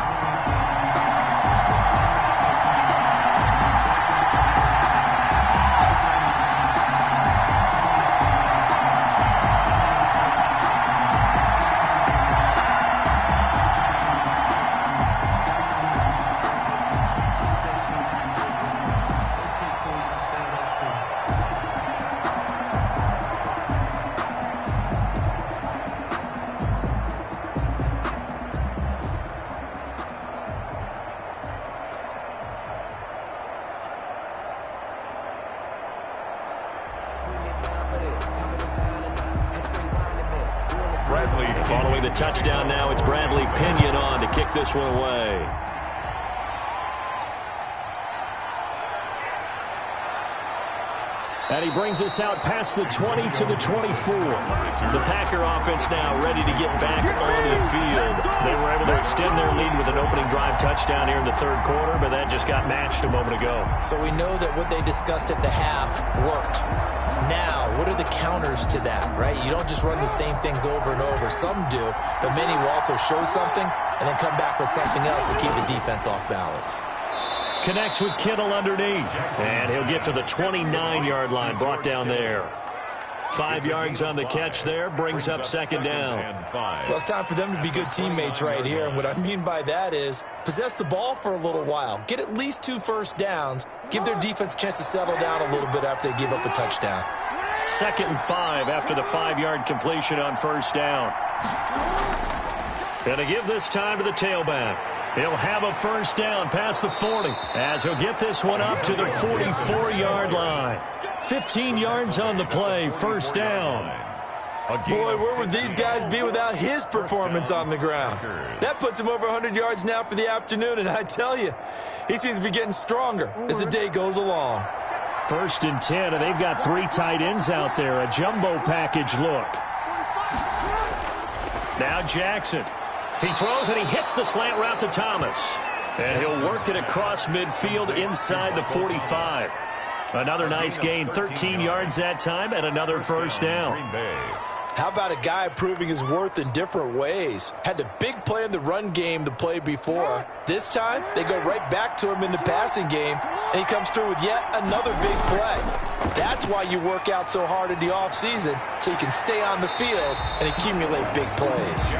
Following the touchdown now, it's Bradley Pinion on to kick this one away. And he brings us out past the 20 to the 24. The Packer offense now ready to get back on the field. They were able to extend their lead with an opening drive touchdown here in the third quarter, but that just got matched a moment ago. So we know that what they discussed at the half worked. Now, what are the counters to that, right? You don't just run the same things over and over. Some do, but many will also show something and then come back with something else to keep the defense off balance. Connects with Kittle underneath, and he'll get to the 29-yard line, brought down there. 5 yards on the catch there, brings up second down. Well, it's time for them to be good teammates right here, and what I mean by that is possess the ball for a little while, get at least 2 first downs, give their defense a chance to settle down a little bit after they give up a touchdown. 2nd and 5 after the 5-yard completion on first down. Gonna give this time to the tailback. He'll have a first down past the 40 as he'll get this one up to the 44-yard line. 15 yards on the play, first down. Boy, where would these guys be without his performance on the ground? That puts him over 100 yards now for the afternoon, and I tell you, he seems to be getting stronger as the day goes along. 1st and 10, and they've got 3 tight ends out there, a jumbo package look. Now Jackson. He throws and he hits the slant route to Thomas. And he'll work it across midfield inside the 45. Another nice gain, 13 yards that time, and another first down. How about a guy proving his worth in different ways? Had the big play in the run game the play before. This time, they go right back to him in the passing game, and he comes through with yet another big play. That's why you work out so hard in the offseason, so you can stay on the field and accumulate big plays.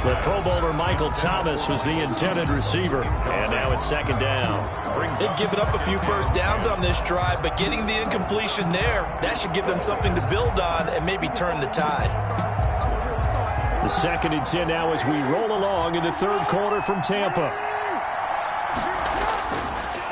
The Pro Bowler Michael Thomas was the intended receiver, and now it's second down. They've given up a few first downs on this drive, but getting the incompletion there, that should give them something to build on and maybe turn the tide. The 2nd and 10 now as we roll along in the third quarter from Tampa.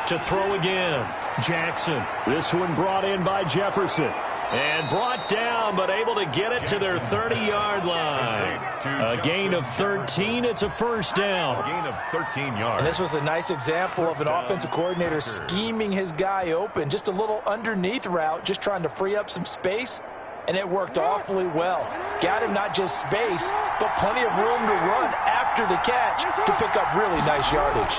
To throw again, Jackson. This one brought in by Jefferson. And brought down, but able to get it to their 30-yard line. A gain of 13. It's a first down. Gain of 13 yards. And this was a nice example of an offensive coordinator scheming his guy open. Just a little underneath route, just trying to free up some space. And it worked awfully well. Got him not just space, but plenty of room to run after the catch to pick up really nice yardage.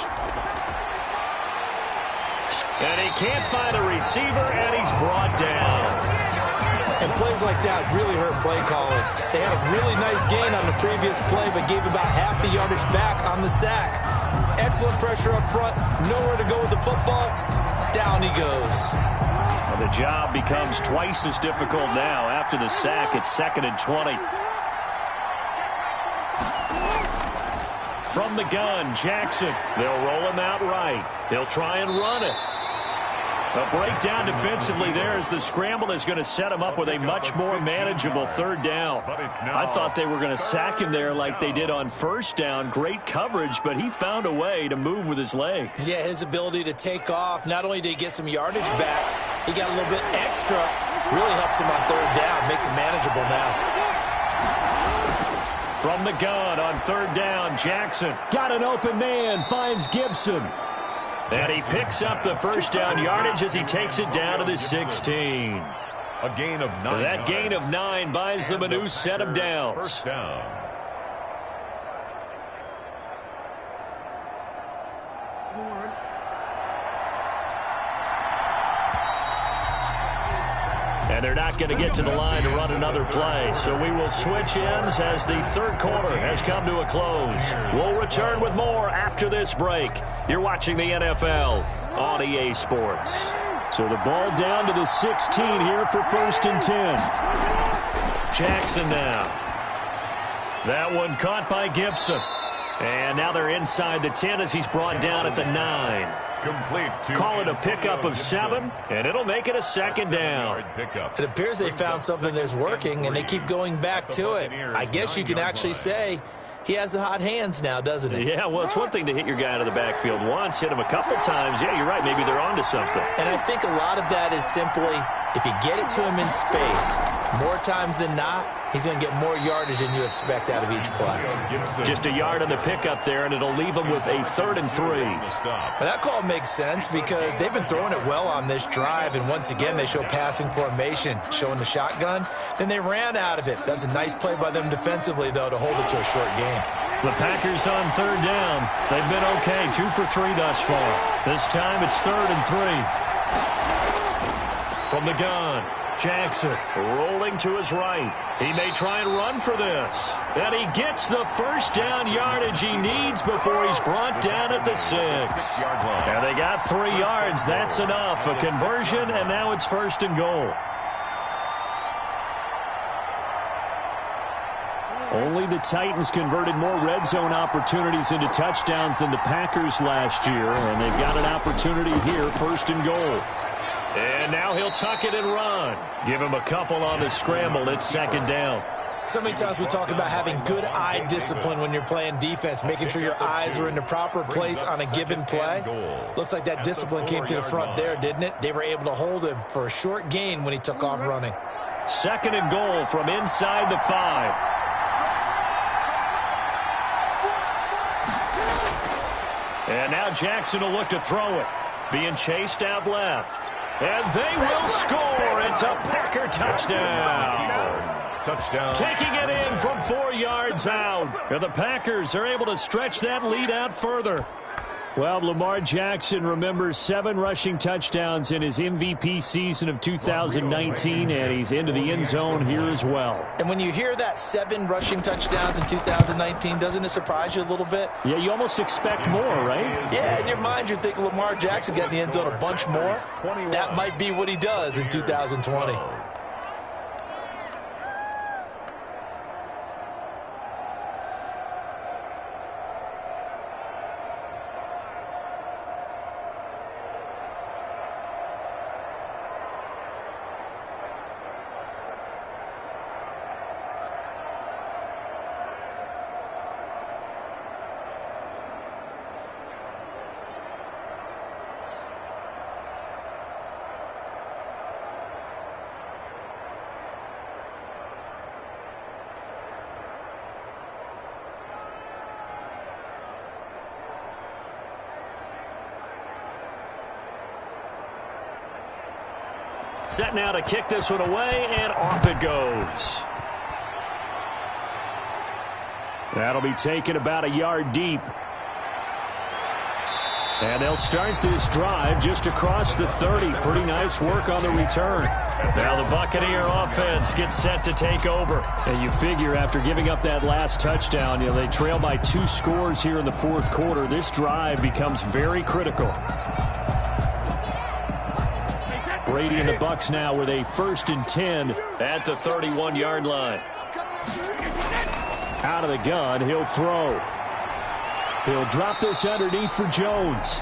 And he can't find a receiver, and he's brought down. And plays like that really hurt play calling. They had a really nice gain on the previous play, but gave about half the yardage back on the sack. Excellent pressure up front, nowhere to go with the football. Down he goes. Well, the job becomes twice as difficult now. After the sack, it's 2nd and 20. From the gun, Jackson. They'll roll him out right. They'll try and run it. A breakdown defensively there as the scramble is going to set him up with a much more manageable third down. I thought they were going to sack him there like they did on first down. Great coverage, but he found a way to move with his legs. Yeah, his ability to take off, not only did he get some yardage back, he got a little bit extra. Really helps him on third down, makes him manageable now. From the gun on third down, Jackson got an open man, finds Gibson. And he picks up the first down yardage as he takes it down to the 16. A gain of 9. That gain of 9 buys them a new set of downs. First down. And they're not going to get to the line to run another play. So we will switch ends as the third quarter has come to a close. We'll return with more after this break. You're watching the NFL on EA Sports. So the ball down to the 16 here for 1st and 10. Jackson now. That one caught by Gibson. And now they're inside the 10 as he's brought down at the 9. Complete. Call it a pickup of 7, and it'll make it a second down. It appears they found something that's working, and they keep going back to it. I guess you can actually say he has the hot hands now, doesn't he? Yeah, well, it's one thing to hit your guy out of the backfield once, hit him a couple times. Yeah, you're right. Maybe they're onto something. And I think a lot of that is simply if you get it to him in space, more times than not, he's going to get more yardage than you expect out of each play. Just a yard on the pickup there, and it'll leave him with a 3rd and 3. But that call makes sense because they've been throwing it well on this drive, and once again, they show passing formation, showing the shotgun. Then they ran out of it. That's a nice play by them defensively, though, to hold it to a short game. The Packers on 3rd down. They've been okay, 2 for 3 thus far. This time it's 3rd and 3. From the gun, Jackson rolling to his right. He may try and run for this. And he gets the first down yardage he needs before he's brought down at the 6. And they got 3 yards. That's enough. A conversion, and now it's 1st and goal. Only the Titans converted more red zone opportunities into touchdowns than the Packers last year, and they've got an opportunity here, 1st and goal. And now he'll tuck it and run. Give him a couple on the scramble. It's 2nd down. So many times we talk about having good eye discipline when you're playing defense, making sure your eyes are in the proper place on a given play. Looks like that discipline came to the front there, didn't it? They were able to hold him for a short gain when he took off running. 2nd and goal from inside the 5. And now Jackson will look to throw it. Being chased out left. And they will score. It's a Packer touchdown. Taking it in from 4 yards out. And the Packers are able to stretch that lead out further. Well, Lamar Jackson remembers 7 rushing touchdowns in his MVP season of 2019, and he's into the end zone here as well. And when you hear that 7 rushing touchdowns in 2019, doesn't it surprise you a little bit? Yeah, you almost expect more, right? Yeah, in your mind, you're thinking Lamar Jackson got in the end zone a bunch more. That might be what he does in 2020. Set now to kick this one away, and off it goes. That'll be taken about a yard deep. And they'll start this drive just across the 30. Pretty nice work on the return. Now the Buccaneer offense gets set to take over. And you figure after giving up that last touchdown, they trail by 2 scores here in the 4th quarter. This drive becomes very critical. Brady and the Bucs now with a 1st and 10 at the 31-yard line. Out of the gun, he'll throw. He'll drop this underneath for Jones.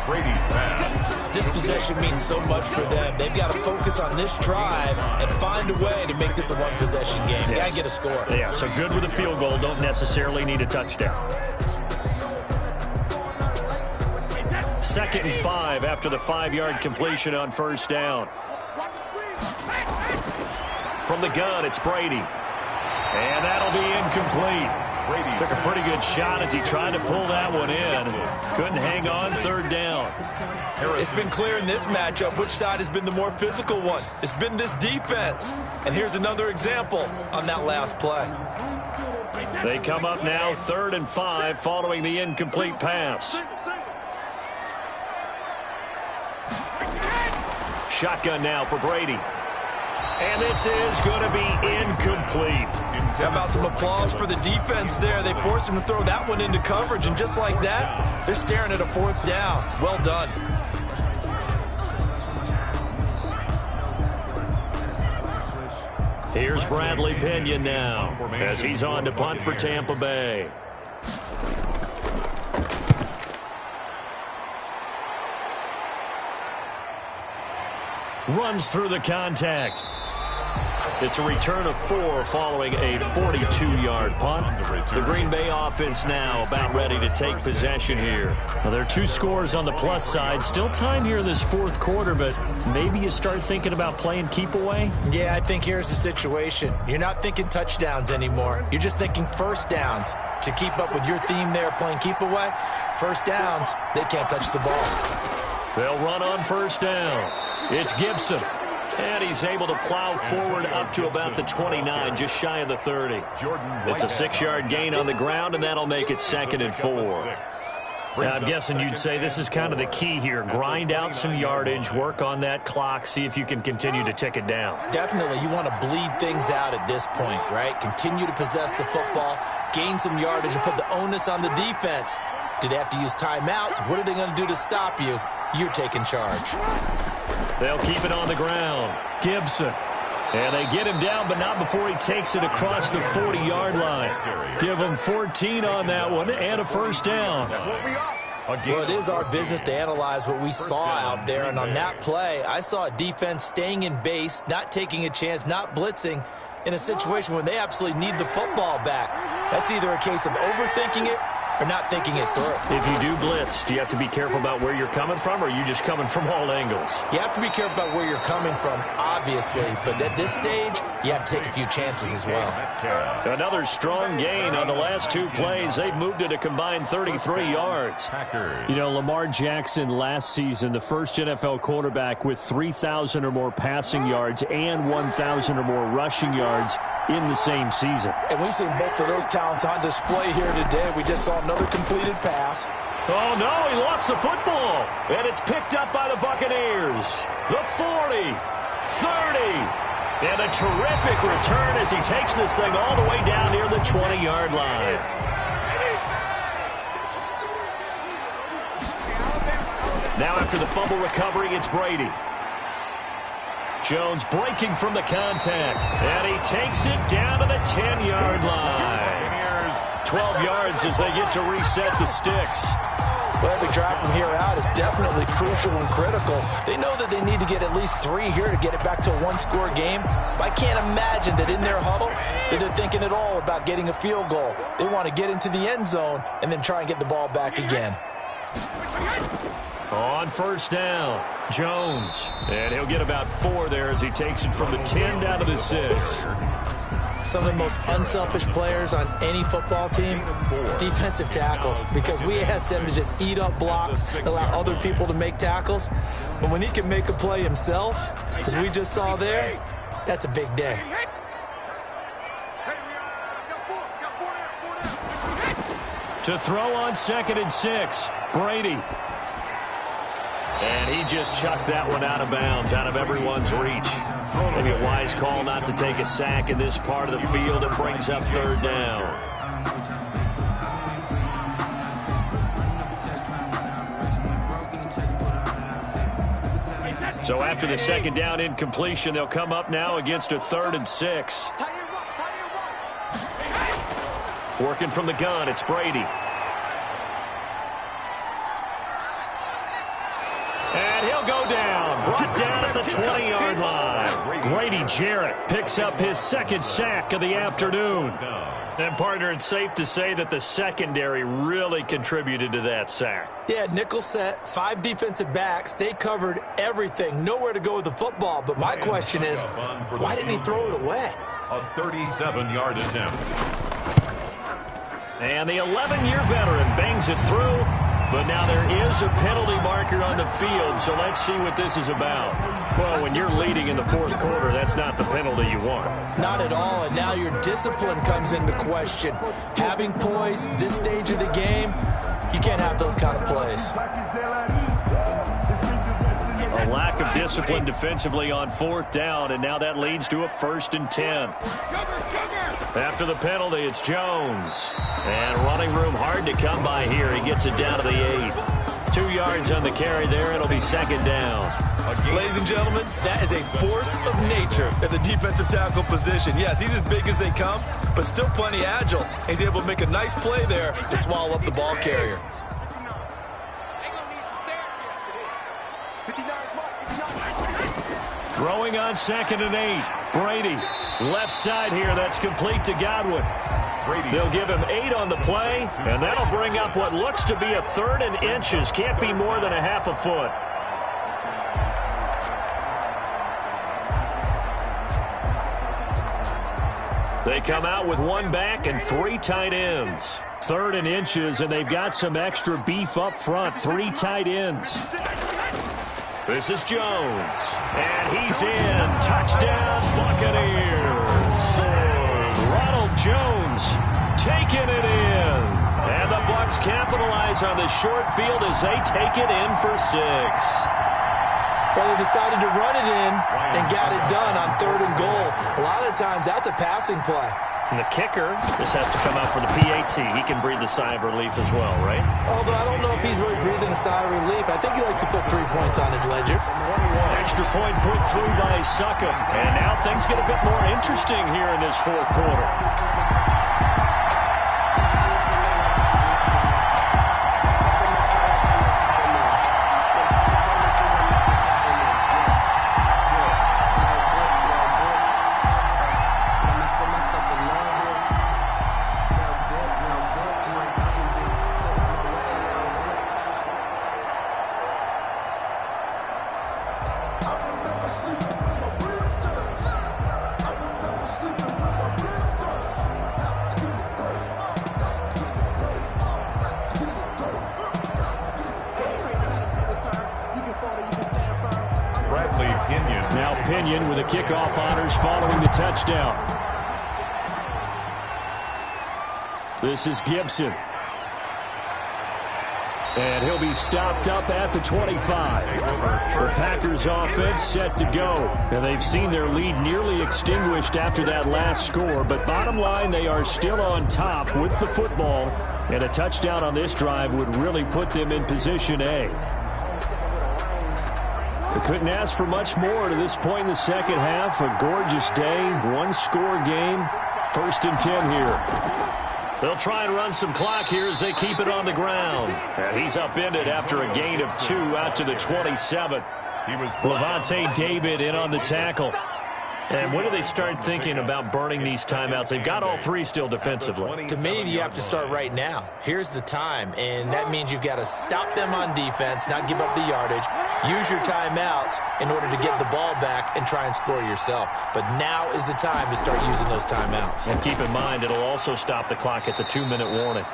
Brady's pass. This possession means so much for them. They've got to focus on this drive and find a way to make this a one-possession game. Got to get a score. Yeah, so good with a field goal. Don't necessarily need a touchdown. 2nd and 5 after the 5-yard completion on 1st down. From the gun, it's Brady. And that'll be incomplete. Brady took a pretty good shot as he tried to pull that one in. Couldn't hang on 3rd down. It's been clear in this matchup which side has been the more physical one. It's been this defense. And here's another example on that last play. They come up now 3rd and 5 following the incomplete pass. Shotgun now for Brady. And this is going to be incomplete. How about some applause for the defense there? They forced him to throw that one into coverage, and just like that, they're staring at a 4th down. Well done. Here's Bradley Pinion now as he's on to punt for Tampa Bay. Runs through the contact. It's a return of 4 following a 42-yard punt. The Green Bay offense now about ready to take possession here. Now, there are 2 scores on the plus side. Still time here in this fourth quarter, but maybe you start thinking about playing keep away? Yeah, I think here's the situation. You're not thinking touchdowns anymore. You're just thinking first downs. To keep up with your theme there, playing keep away, first downs, they can't touch the ball. They'll run on first down. It's Gibson. And he's able to plow forward up to about the 29, just shy of the 30. It's a 6-yard gain on the ground, and that'll make it 2nd and 4. Now, I'm guessing you'd say this is kind of the key here. Grind out some yardage, work on that clock, see if you can continue to tick it down. Definitely, you want to bleed things out at this point, right? Continue to possess the football, gain some yardage, and put the onus on the defense. Do they have to use timeouts? What are they going to do to stop you? You're taking charge. They'll keep it on the ground. Gibson. And they get him down, but not before he takes it across the 40-yard line. Give him 14 on that one and a first down. Well, it is our business to analyze what we saw out there, and on that play, I saw a defense staying in base, not taking a chance, not blitzing, in a situation when they absolutely need the football back. That's either a case of overthinking it or not thinking it through. If you do blitz, do you have to be careful about where you're coming from, or are you just coming from all angles? You have to be careful about where you're coming from, obviously, but at this stage, you have to take a few chances as well. Another strong gain on the last 2 plays. They've moved it a combined 33 yards. You know, Lamar Jackson last season, the first NFL quarterback with 3,000 or more passing yards and 1,000 or more rushing yards in the same season. And we've seen both of those talents on display here today. We just saw another completed pass. Oh, no, he lost the football. And it's picked up by the Buccaneers. The 40, 30, and a terrific return as he takes this thing all the way down near the 20-yard line. Now after the fumble recovery, it's Brady. Jones breaking from the contact, and he takes it down to the 10-yard line. 12 yards as they get to reset the sticks. Well, every drive from here out is definitely crucial and critical. They know that they need to get at least 3 here to get it back to a 1-score game. But I can't imagine that in their huddle that they're thinking at all about getting a field goal. They want to get into the end zone and then try and get the ball back again. On first down, Jones. And he'll get about 4 there as he takes it from the 10 down to the 6. Some of the most unselfish players on any football team, defensive tackles, because we ask them to just eat up blocks and allow other people to make tackles. But when he can make a play himself, as we just saw there, that's a big day. To throw on 2nd and 6, Brady. And he just chucked that one out of bounds, out of everyone's reach. Maybe a wise call not to take a sack in this part of the field. It brings up 3rd down. So after the 2nd down incompletion, they'll come up now against a 3rd and 6. Working from the gun, it's Brady. And he'll go down, brought down at the 20-yard line. Grady Jarrett picks up his 2nd sack of the afternoon. And, partner, it's safe to say that the secondary really contributed to that sack. Yeah, nickel set, 5 defensive backs. They covered everything, nowhere to go with the football. But my question is, why didn't he throw it away? A 37-yard attempt. And the 11-year veteran bangs it through. But now there is a penalty marker on the field, so let's see what this is about. Well, when you're leading in the 4th quarter, that's not the penalty you want. Not at all, and now your discipline comes into question. Having poise this stage of the game, you can't have those kind of plays. A lack of discipline defensively on 4th down, and now that leads to a 1st and 10. After the penalty, it's Jones. And running room hard to come by here. He gets it down to the 8. 2 yards on the carry there. It'll be 2nd down. Ladies and gentlemen, that is a force of nature at the defensive tackle position. Yes, he's as big as they come, but still plenty agile. He's able to make a nice play there to swallow up the ball carrier. Throwing on 2nd and 8. Brady, left side here. That's complete to Godwin. They'll give him 8 on the play, and that'll bring up what looks to be a 3rd and inches. Can't be more than a half a foot. They come out with 1 back and 3 tight ends. 3rd and inches, and they've got some extra beef up front. 3 tight ends. This is Jones, and he's in. Touchdown, Buccaneers. Ronald Jones taking it in. And the Bucs capitalize on the short field as they take it in for 6. Well, they decided to run it in and got it done on 3rd and goal. A lot of times, that's a passing play. And the kicker, this has to come out for the PAT. He can breathe a sigh of relief as well, right? Although I don't know if he's really breathing a sigh of relief. I think he likes to put 3 points on his ledger. Extra point put through by Suckum. And now things get a bit more interesting here in this 4th quarter. With the kickoff honors following the touchdown. This is Gibson. And he'll be stopped up at the 25. The Packers offense set to go. And they've seen their lead nearly extinguished after that last score. But bottom line, they are still on top with the football. And a touchdown on this drive would really put them in position A. They couldn't ask for much more to this point in the second half. A gorgeous day, 1-score game. 1st and 10 here. They'll try and run some clock here as they keep it on the ground. And he's upended after a gain of 2 out to the 27. Levante David in on the tackle. And when do they start thinking about burning these timeouts? They've got all 3 still defensively. To me, you have to start right now. Here's the time, and that means you've got to stop them on defense, not give up the yardage, use your timeouts in order to get the ball back and try and score yourself. But now is the time to start using those timeouts. And keep in mind, it'll also stop the clock at the 2-minute warning.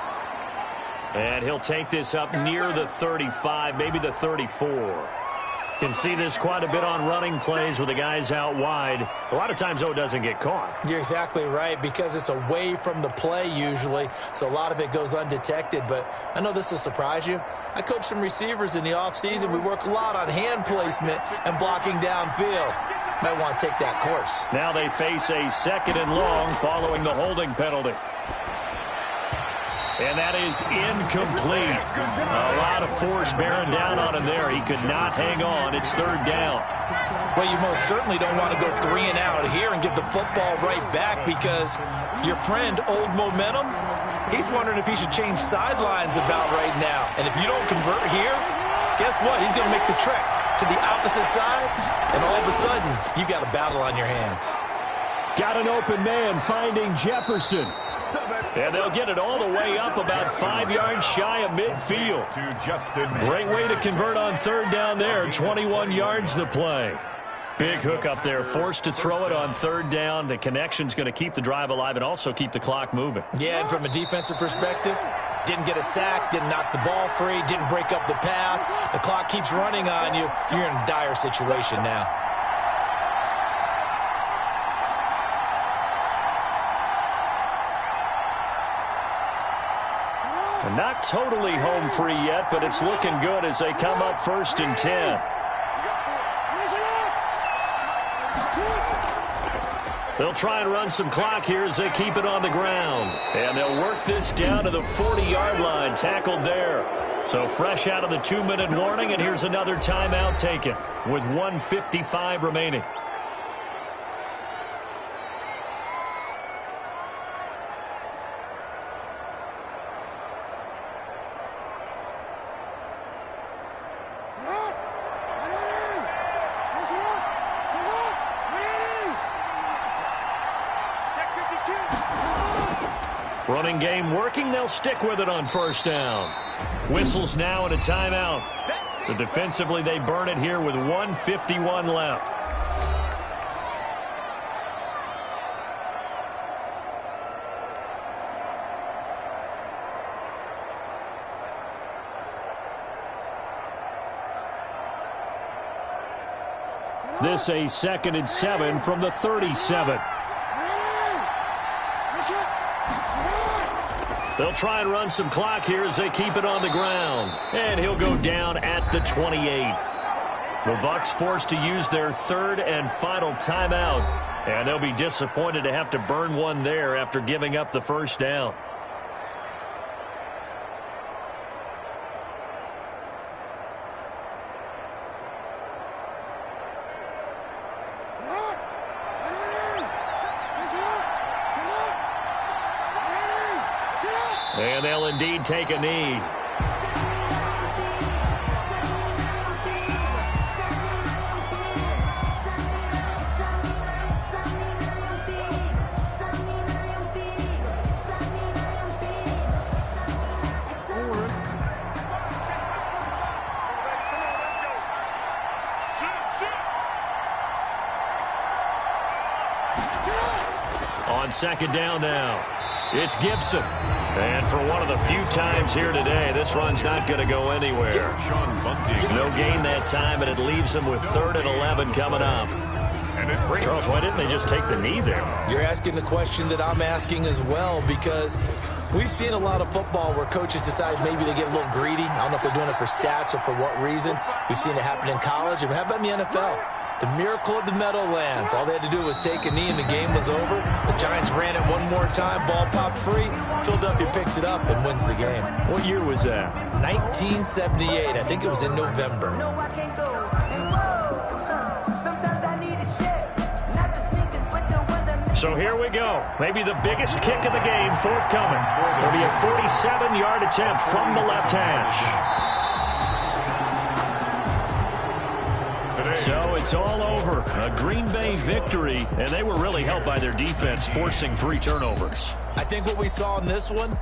And he'll take this up near the 35, maybe the 34. Can see this quite a bit on running plays with the guys out wide. A lot of times, though, it doesn't get caught. You're exactly right, because it's away from the play usually, so a lot of it goes undetected. But I know this will surprise you. I coach some receivers in the offseason. We work a lot on hand placement and blocking downfield. Might want to take that course. Now they face a 2nd and long following the holding penalty. And that is incomplete. A lot of force bearing down on him there. He could not hang on. It's 3rd down. Well, you most certainly don't want to go 3 and out here and give the football right back, because your friend, Old Momentum, he's wondering if he should change sidelines about right now. And if you don't convert here, guess what? He's going to make the trek to the opposite side, and all of a sudden, you've got a battle on your hands. Got an open man finding Jefferson. And they'll get it all the way up about 5 yards shy of midfield. Great way to convert on 3rd down there. 21 yards the play. Big hook up there. Forced to throw it on 3rd down. The connection's going to keep the drive alive and also keep the clock moving. Yeah, and from a defensive perspective, didn't get a sack, didn't knock the ball free, didn't break up the pass. The clock keeps running on you. You're in a dire situation now. Not totally home free yet, but it's looking good as they come up 1st and 10. They'll try and run some clock here as they keep it on the ground. And they'll work this down to the 40-yard line, tackled there. So fresh out of the 2-minute warning, and here's another timeout taken with 1:55 remaining. Running game working. They'll stick with it on first down. Whistles now and a timeout. So defensively, they burn it here with 1:51 left. This a 2nd and 7 from the 37. They'll try and run some clock here as they keep it on the ground. And he'll go down at the 28. The Bucs forced to use their 3rd and final timeout. And they'll be disappointed to have to burn one there after giving up the first down. And they'll indeed take a knee. On 2nd down now, it's Gibson. And for one of the few times here today, this run's not going to go anywhere. No gain that time, and it leaves them with 3rd and 11 coming up. Charles, why didn't they just take the knee there? You're asking the question that I'm asking as well, because we've seen a lot of football where coaches decide maybe they get a little greedy. I don't know if they're doing it for stats or for what reason. We've seen it happen in college. And how about in the NFL? The miracle of the Meadowlands. All they had to do was take a knee and the game was over. The Giants ran it one more time. Ball popped free. Philadelphia picks it up and wins the game. What year was that? 1978. I think it was in November. So here we go. Maybe the biggest kick of the game forthcoming. It'll be a 47-yard attempt from the left hash. So it's all over. A Green Bay victory, and they were really helped by their defense, forcing 3 turnovers. I think what we saw in this one,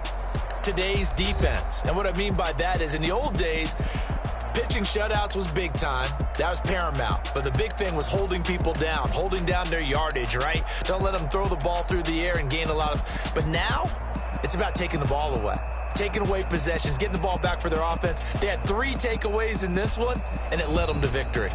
today's defense. And what I mean by that is in the old days, pitching shutouts was big time. That was paramount. But the big thing was holding people down, holding down their yardage, right? Don't let them throw the ball through the air and gain a lot of... But now, it's about taking the ball away. Taking away possessions, getting the ball back for their offense. They had 3 takeaways in this one, and it led them to victory.